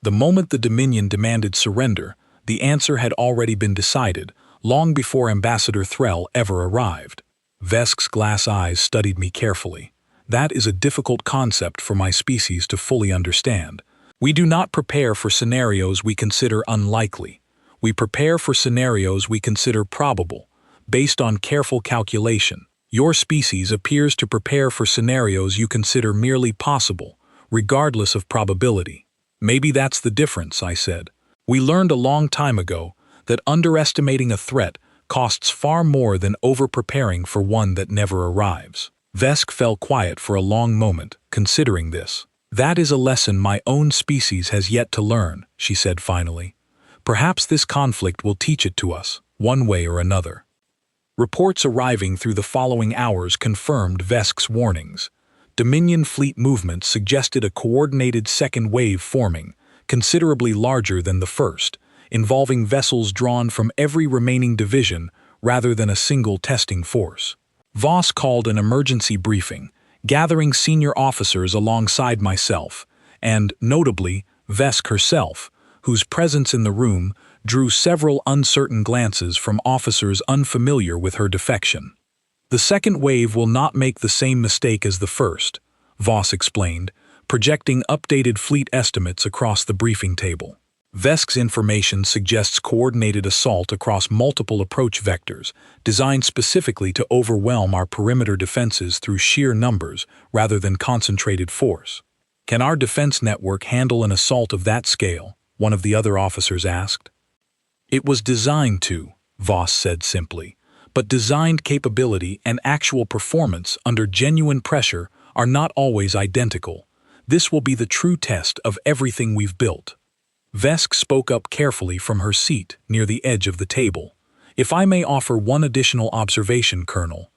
The moment the Dominion demanded surrender, the answer had already been decided, long before Ambassador Threll ever arrived. Vesk's glass eyes studied me carefully. That is a difficult concept for my species to fully understand. We do not prepare for scenarios we consider unlikely. We prepare for scenarios we consider probable, based on careful calculation. Your species appears to prepare for scenarios you consider merely possible, regardless of probability. Maybe that's the difference, I said. We learned a long time ago that underestimating a threat costs far more than over-preparing for one that never arrives. Vesk fell quiet for a long moment, considering this. That is a lesson my own species has yet to learn, she said finally. Perhaps this conflict will teach it to us, one way or another. Reports arriving through the following hours confirmed Vesk's warnings. Dominion fleet movements suggested a coordinated second wave forming, considerably larger than the first, involving vessels drawn from every remaining division rather than a single testing force. Voss called an emergency briefing, gathering senior officers alongside myself, and, notably, Vesk herself, whose presence in the room drew several uncertain glances from officers unfamiliar with her defection. The second wave will not make the same mistake as the first, Voss explained, projecting updated fleet estimates across the briefing table. Vesk's information suggests coordinated assault across multiple approach vectors, designed specifically to overwhelm our perimeter defenses through sheer numbers rather than concentrated force. Can our defense network handle an assault of that scale? One of the other officers asked. It was designed to, Voss said simply, but designed capability and actual performance under genuine pressure are not always identical. This will be the true test of everything we've built. Vesk spoke up carefully from her seat near the edge of the table. If I may offer one additional observation, Colonel,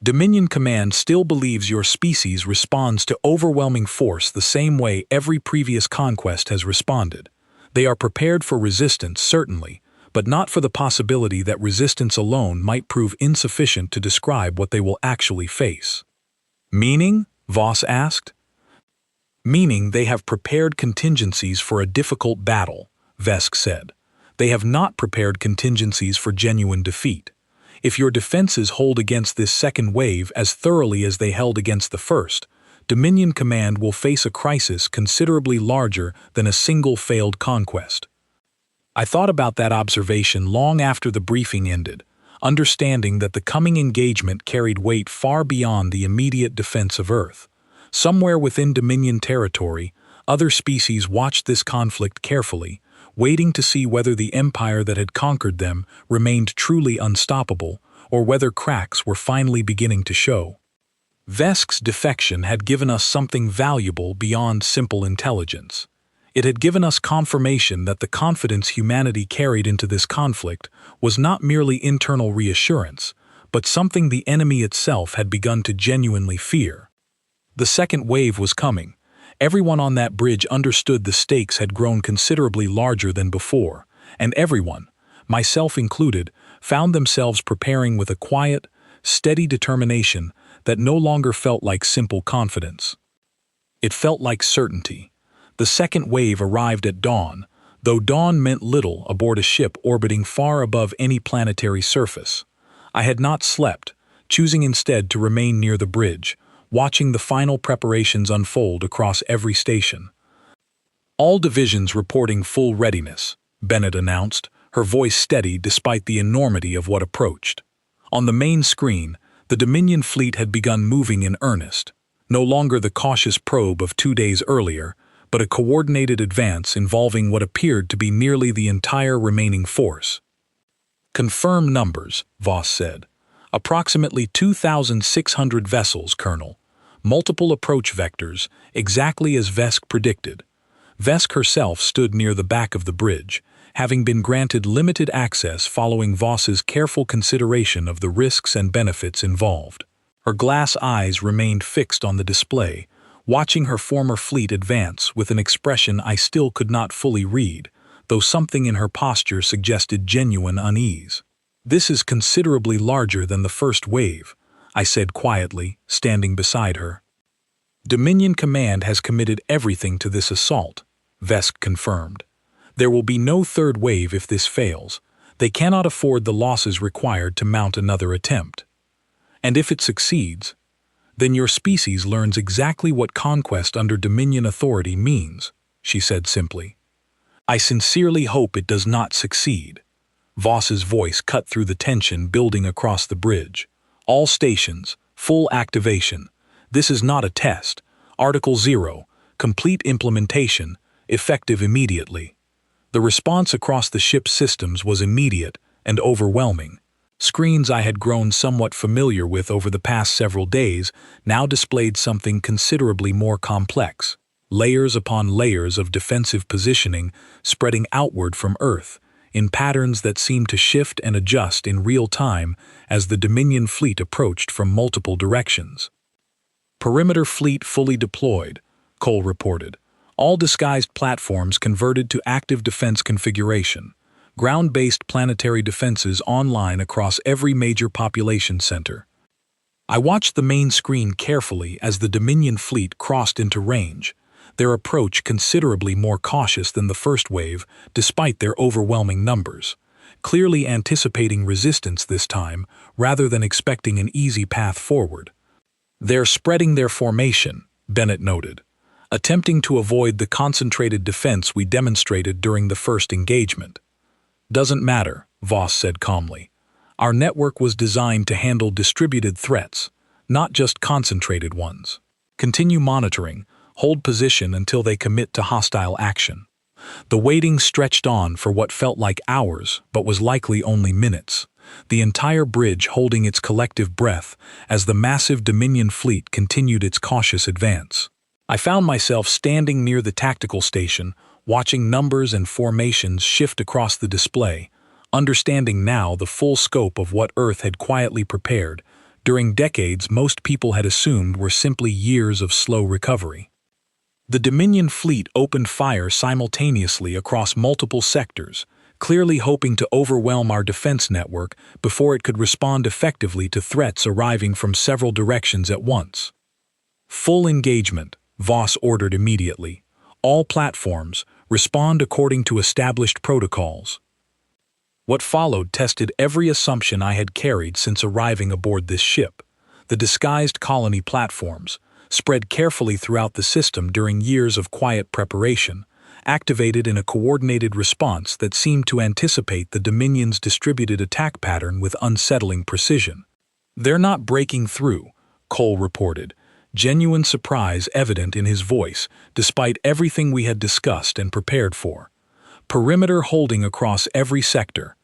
Dominion Command still believes your species responds to overwhelming force the same way every previous conquest has responded. They are prepared for resistance, certainly, but not for the possibility that resistance alone might prove insufficient to describe what they will actually face. Meaning? Voss asked. Meaning they have prepared contingencies for a difficult battle, Vesk said. They have not prepared contingencies for genuine defeat. If your defenses hold against this second wave as thoroughly as they held against the first, Dominion Command will face a crisis considerably larger than a single failed conquest. I thought about that observation long after the briefing ended, understanding that the coming engagement carried weight far beyond the immediate defense of Earth. Somewhere within Dominion territory, other species watched this conflict carefully, waiting to see whether the empire that had conquered them remained truly unstoppable, or whether cracks were finally beginning to show. Vesk's defection had given us something valuable beyond simple intelligence. It had given us confirmation that the confidence humanity carried into this conflict was not merely internal reassurance, but something the enemy itself had begun to genuinely fear. The second wave was coming. Everyone on that bridge understood the stakes had grown considerably larger than before, and everyone, myself included, found themselves preparing with a quiet, steady determination that no longer felt like simple confidence. It felt like certainty. The second wave arrived at dawn, though dawn meant little aboard a ship orbiting far above any planetary surface. I had not slept, choosing instead to remain near the bridge, watching the final preparations unfold across every station. "All divisions reporting full readiness," Bennett announced, her voice steady despite the enormity of what approached. On the main screen, the Dominion fleet had begun moving in earnest, no longer the cautious probe of 2 days earlier, but a coordinated advance involving what appeared to be nearly the entire remaining force. "Confirm numbers," Voss said. "Approximately 2,600 vessels, Colonel. Multiple approach vectors, exactly as Vesk predicted." Vesk herself stood near the back of the bridge, having been granted limited access following Voss's careful consideration of the risks and benefits involved. Her glass eyes remained fixed on the display, watching her former fleet advance with an expression I still could not fully read, though something in her posture suggested genuine unease. "This is considerably larger than the first wave," I said quietly, standing beside her. "Dominion Command has committed everything to this assault," Vesk confirmed. "There will be no third wave if this fails. They cannot afford the losses required to mount another attempt. And if it succeeds, then your species learns exactly what conquest under Dominion authority means," she said simply. "I sincerely hope it does not succeed." Voss's voice cut through the tension building across the bridge. "All stations, full activation. This is not a test. Article 0, complete implementation, effective immediately." The response across the ship's systems was immediate and overwhelming. Screens I had grown somewhat familiar with over the past several days now displayed something considerably more complex. Layers upon layers of defensive positioning spreading outward from Earth, in patterns that seemed to shift and adjust in real time as the Dominion fleet approached from multiple directions. "Perimeter fleet fully deployed," Cole reported. "All disguised platforms converted to active defense configuration. Ground-based planetary defenses online across every major population center." I watched the main screen carefully as the Dominion fleet crossed into range, their approach considerably more cautious than the first wave despite their overwhelming numbers, clearly anticipating resistance this time rather than expecting an easy path forward. "They're spreading their formation," Bennett noted, "attempting to avoid the concentrated defense we demonstrated during the first engagement." "Doesn't matter," Voss said calmly. "Our network was designed to handle distributed threats, not just concentrated ones. Continue monitoring, hold position until they commit to hostile action." The waiting stretched on for what felt like hours but was likely only minutes, the entire bridge holding its collective breath as the massive Dominion fleet continued its cautious advance. I found myself standing near the tactical station, watching numbers and formations shift across the display, understanding now the full scope of what Earth had quietly prepared during decades most people had assumed were simply years of slow recovery. The Dominion fleet opened fire simultaneously across multiple sectors, clearly hoping to overwhelm our defense network before it could respond effectively to threats arriving from several directions at once. "Full engagement," Voss ordered immediately. "All platforms, respond according to established protocols." What followed tested every assumption I had carried since arriving aboard this ship. The disguised colony platforms, spread carefully throughout the system during years of quiet preparation, activated in a coordinated response that seemed to anticipate the Dominion's distributed attack pattern with unsettling precision. "They're not breaking through," Cole reported, genuine surprise evident in his voice despite everything we had discussed and prepared for. "Perimeter holding across every sector."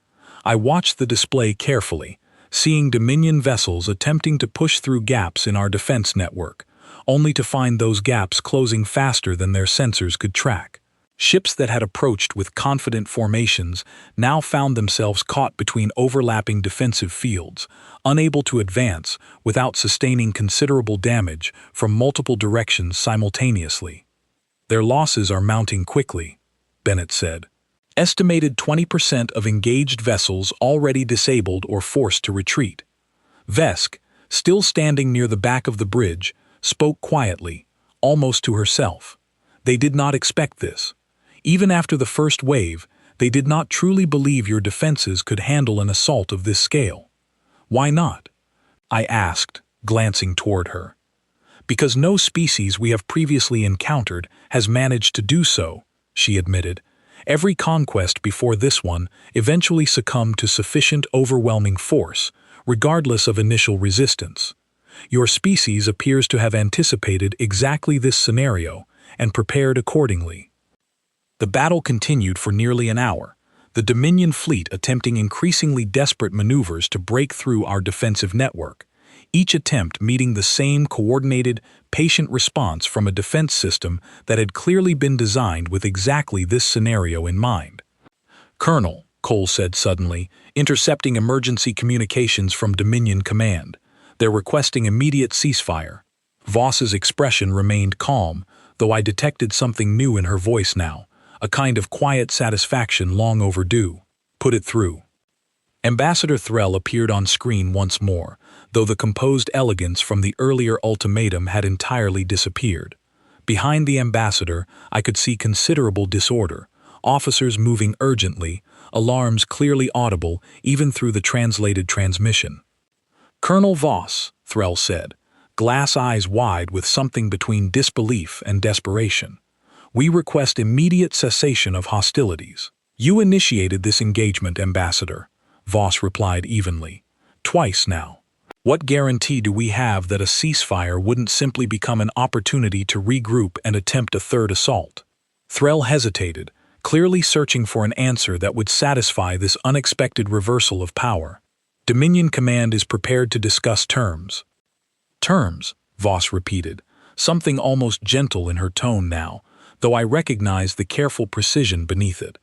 I watched the display carefully, seeing Dominion vessels attempting to push through gaps in our defense network, only to find those gaps closing faster than their sensors could track. Ships that had approached with confident formations now found themselves caught between overlapping defensive fields, unable to advance without sustaining considerable damage from multiple directions simultaneously. "Their losses are mounting quickly," Bennett said. "Estimated 20% of engaged vessels already disabled or forced to retreat." Vesk, still standing near the back of the bridge, spoke quietly, almost to herself. "They did not expect this. Even after the first wave, they did not truly believe your defenses could handle an assault of this scale." "Why not?" I asked, glancing toward her. "Because no species we have previously encountered has managed to do so," she admitted. "Every conquest before this one eventually succumbed to sufficient overwhelming force, regardless of initial resistance. Your species appears to have anticipated exactly this scenario and prepared accordingly." The battle continued for nearly an hour, the Dominion fleet attempting increasingly desperate maneuvers to break through our defensive network, each attempt meeting the same coordinated, patient response from a defense system that had clearly been designed with exactly this scenario in mind. "Colonel," Cole said suddenly, intercepting emergency communications from Dominion Command. "They're requesting immediate ceasefire." Voss's expression remained calm, though I detected something new in her voice now, a kind of quiet satisfaction long overdue. "Put it through." Ambassador Threll appeared on screen once more, though the composed elegance from the earlier ultimatum had entirely disappeared. Behind the ambassador, I could see considerable disorder, officers moving urgently, alarms clearly audible even through the translated transmission. "Colonel Voss," Threll said, glass eyes wide with something between disbelief and desperation. "We request immediate cessation of hostilities." "You initiated this engagement, Ambassador," Voss replied evenly. "Twice now. What guarantee do we have that a ceasefire wouldn't simply become an opportunity to regroup and attempt a third assault?" Threll hesitated, clearly searching for an answer that would satisfy this unexpected reversal of power. "Dominion Command is prepared to discuss terms." "Terms," Voss repeated, something almost gentle in her tone now, though I recognized the careful precision beneath it.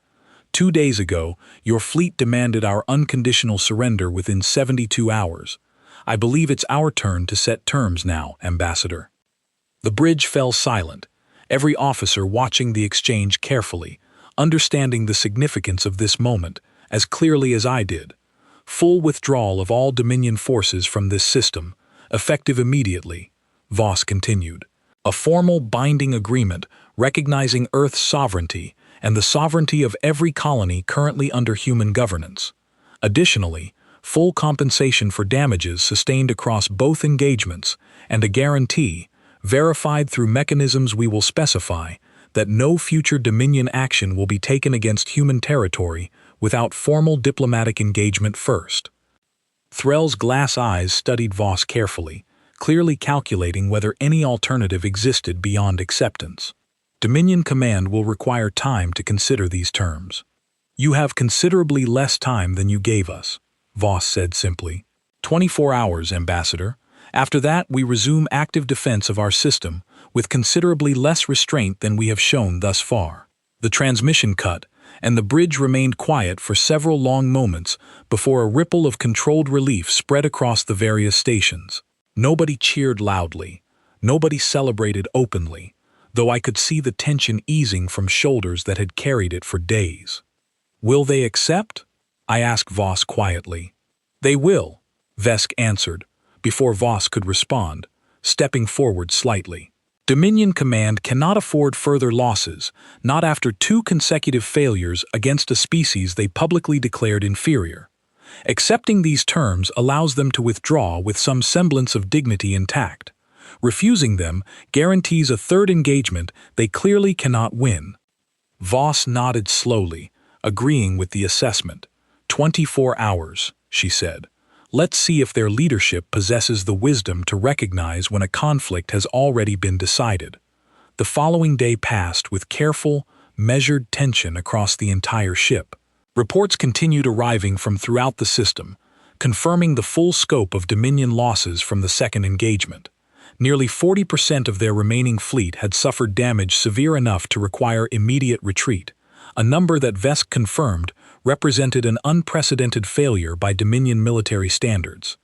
"2 days ago, your fleet demanded our unconditional surrender within 72 hours. I believe it's our turn to set terms now, Ambassador." The bridge fell silent, every officer watching the exchange carefully, understanding the significance of this moment as clearly as I did. "Full withdrawal of all Dominion forces from this system, effective immediately," Voss continued. "A formal binding agreement recognizing Earth's sovereignty and the sovereignty of every colony currently under human governance. Additionally, full compensation for damages sustained across both engagements and a guarantee, verified through mechanisms we will specify, that no future Dominion action will be taken against human territory without formal diplomatic engagement first." Threll's glass eyes studied Voss carefully, clearly calculating whether any alternative existed beyond acceptance. "Dominion Command will require time to consider these terms." "You have considerably less time than you gave us," Voss said simply. 24 hours, Ambassador. After that, we resume active defense of our system, with considerably less restraint than we have shown thus far." The transmission cut, and the bridge remained quiet for several long moments before a ripple of controlled relief spread across the various stations. Nobody cheered loudly. Nobody celebrated openly, though I could see the tension easing from shoulders that had carried it for days. "Will they accept?" I asked Voss quietly. "They will," Vesk answered, before Voss could respond, stepping forward slightly. "Dominion Command cannot afford further losses, not after 2 consecutive failures against a species they publicly declared inferior. Accepting these terms allows them to withdraw with some semblance of dignity intact. Refusing them guarantees a third engagement they clearly cannot win." Voss nodded slowly, agreeing with the assessment. 24 hours, she said. "Let's see if their leadership possesses the wisdom to recognize when a conflict has already been decided." The following day passed with careful, measured tension across the entire ship. Reports continued arriving from throughout the system, confirming the full scope of Dominion losses from the second engagement. Nearly 40% of their remaining fleet had suffered damage severe enough to require immediate retreat, a number that Vesk confirmed represented an unprecedented failure by Dominion military standards.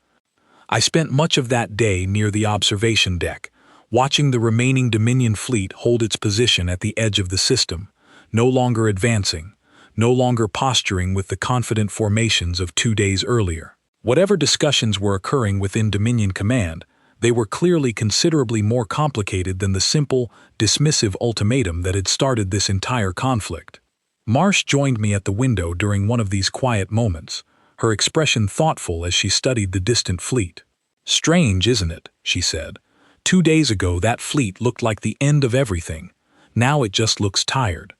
I spent much of that day near the observation deck, watching the remaining Dominion fleet hold its position at the edge of the system, no longer advancing, no longer posturing with the confident formations of 2 days earlier. Whatever discussions were occurring within Dominion Command, they were clearly considerably more complicated than the simple, dismissive ultimatum that had started this entire conflict. Marsh joined me at the window during one of these quiet moments, her expression thoughtful as she studied the distant fleet. "Strange, isn't it?" she said. 2 days ago that fleet looked like the end of everything. Now it just looks tired.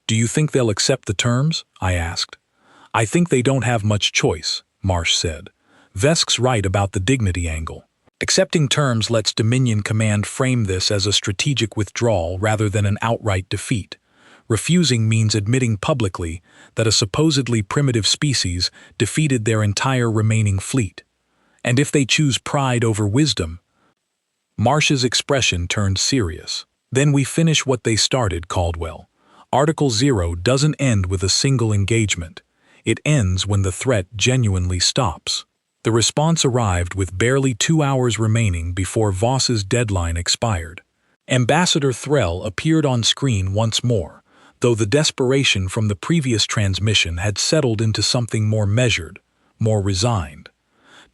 "Do you think they'll accept the terms?" I asked. "I think they don't have much choice," Marsh said. "Vesk's right about the dignity angle. Accepting terms lets Dominion Command frame this as a strategic withdrawal rather than an outright defeat. Refusing means admitting publicly that a supposedly primitive species defeated their entire remaining fleet. And if they choose pride over wisdom—" Marsh's expression turned serious. "Then we finish what they started, Caldwell. Article 0 doesn't end with a single engagement. It ends when the threat genuinely stops." The response arrived with barely 2 hours remaining before Voss's deadline expired. Ambassador Threll appeared on screen once more, though the desperation from the previous transmission had settled into something more measured, more resigned.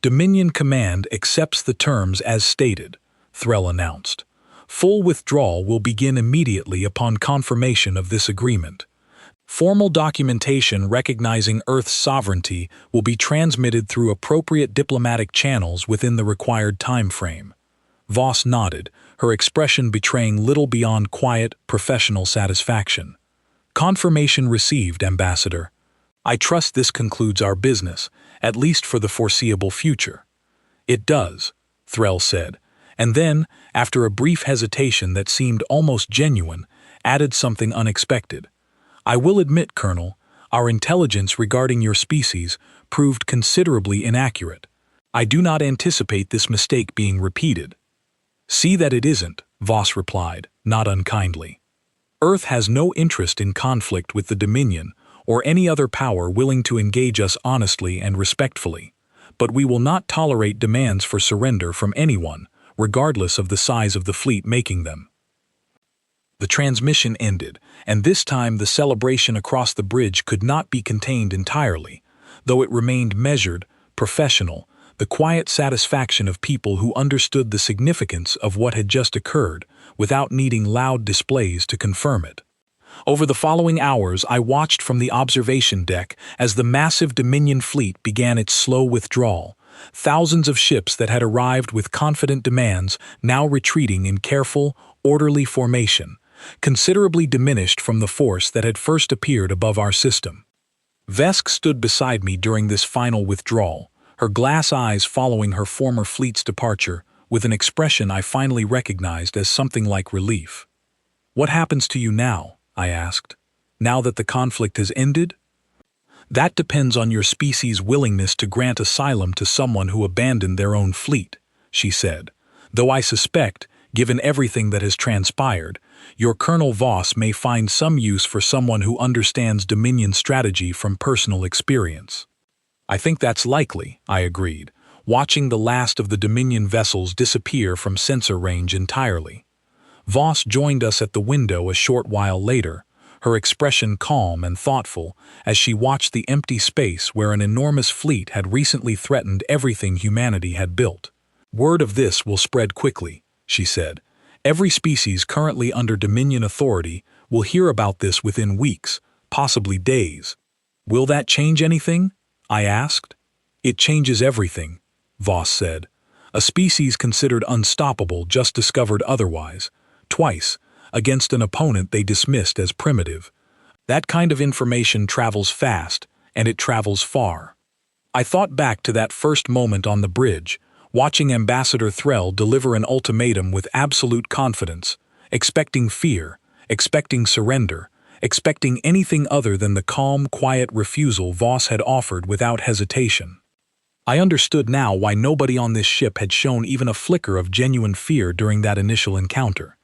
"Dominion Command accepts the terms as stated," Threll announced. "Full withdrawal will begin immediately upon confirmation of this agreement. Formal documentation recognizing Earth's sovereignty will be transmitted through appropriate diplomatic channels within the required time frame." Voss nodded, her expression betraying little beyond quiet, professional satisfaction. "Confirmation received, Ambassador. I trust this concludes our business, at least for the foreseeable future." "It does," Threll said, and then, after a brief hesitation that seemed almost genuine, added something unexpected. "I will admit, Colonel, our intelligence regarding your species proved considerably inaccurate. I do not anticipate this mistake being repeated." "See that it isn't," Voss replied, not unkindly. "Earth has no interest in conflict with the Dominion or any other power willing to engage us honestly and respectfully, but we will not tolerate demands for surrender from anyone, regardless of the size of the fleet making them." The transmission ended, and this time the celebration across the bridge could not be contained entirely, though it remained measured, professional, the quiet satisfaction of people who understood the significance of what had just occurred without needing loud displays to confirm it. Over the following hours, I watched from the observation deck as the massive Dominion fleet began its slow withdrawal, thousands of ships that had arrived with confident demands now retreating in careful, orderly formation, considerably diminished from the force that had first appeared above our system. Vesk stood beside me during this final withdrawal, her glass eyes following her former fleet's departure with an expression I finally recognized as something like relief. "What happens to you now?" I asked. "Now that the conflict has ended?" "That depends on your species' willingness to grant asylum to someone who abandoned their own fleet," she said, "though I suspect, given everything that has transpired, your Colonel Voss may find some use for someone who understands Dominion strategy from personal experience." "I think that's likely," I agreed, watching the last of the Dominion vessels disappear from sensor range entirely. Voss joined us at the window a short while later, her expression calm and thoughtful as she watched the empty space where an enormous fleet had recently threatened everything humanity had built. "Word of this will spread quickly," she said. "Every species currently under Dominion authority will hear about this within weeks, possibly days." "Will that change anything?" I asked. "It changes everything," Voss said. "A species considered unstoppable just discovered otherwise, twice, against an opponent they dismissed as primitive. That kind of information travels fast, and it travels far." I thought back to that first moment on the bridge, watching Ambassador Threll deliver an ultimatum with absolute confidence, expecting fear, expecting surrender, expecting anything other than the calm, quiet refusal Voss had offered without hesitation. I understood now why nobody on this ship had shown even a flicker of genuine fear during that initial encounter.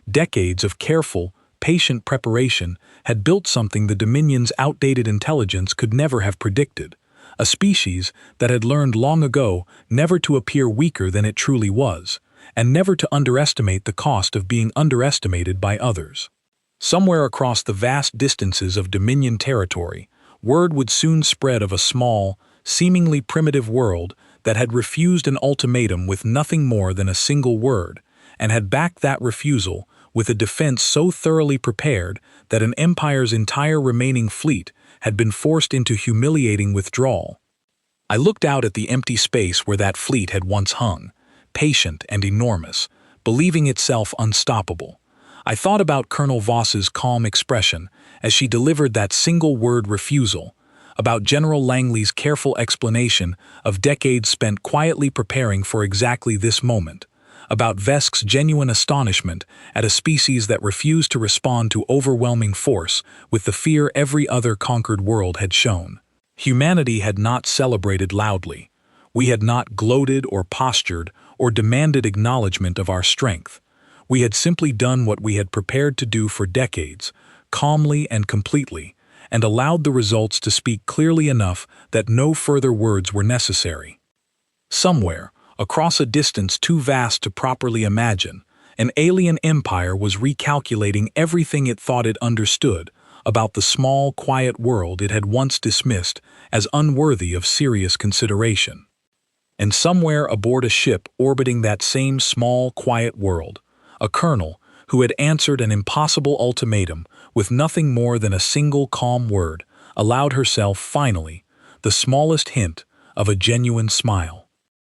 Decades of careful, patient preparation had built something the Dominion's outdated intelligence could never have predicted, a species that had learned long ago never to appear weaker than it truly was, and never to underestimate the cost of being underestimated by others. Somewhere across the vast distances of Dominion territory, word would soon spread of a small, seemingly primitive world that had refused an ultimatum with nothing more than a single word, and had backed that refusal with a defense so thoroughly prepared that an empire's entire remaining fleet had been forced into humiliating withdrawal. I looked out at the empty space where that fleet had once hung, patient and enormous, believing itself unstoppable. I thought about Colonel Voss's calm expression as she delivered that single-word refusal, about General Langley's careful explanation of decades spent quietly preparing for exactly this moment, about Vesk's genuine astonishment at a species that refused to respond to overwhelming force with the fear every other conquered world had shown. Humanity had not celebrated loudly. We had not gloated or postured or demanded acknowledgement of our strength. We had simply done what we had prepared to do for decades, calmly and completely, and allowed the results to speak clearly enough that no further words were necessary. Somewhere, across a distance too vast to properly imagine, an alien empire was recalculating everything it thought it understood about the small, quiet world it had once dismissed as unworthy of serious consideration. And somewhere aboard a ship orbiting that same small, quiet world, a colonel who had answered an impossible ultimatum with nothing more than a single calm word allowed herself, finally, the smallest hint of a genuine smile.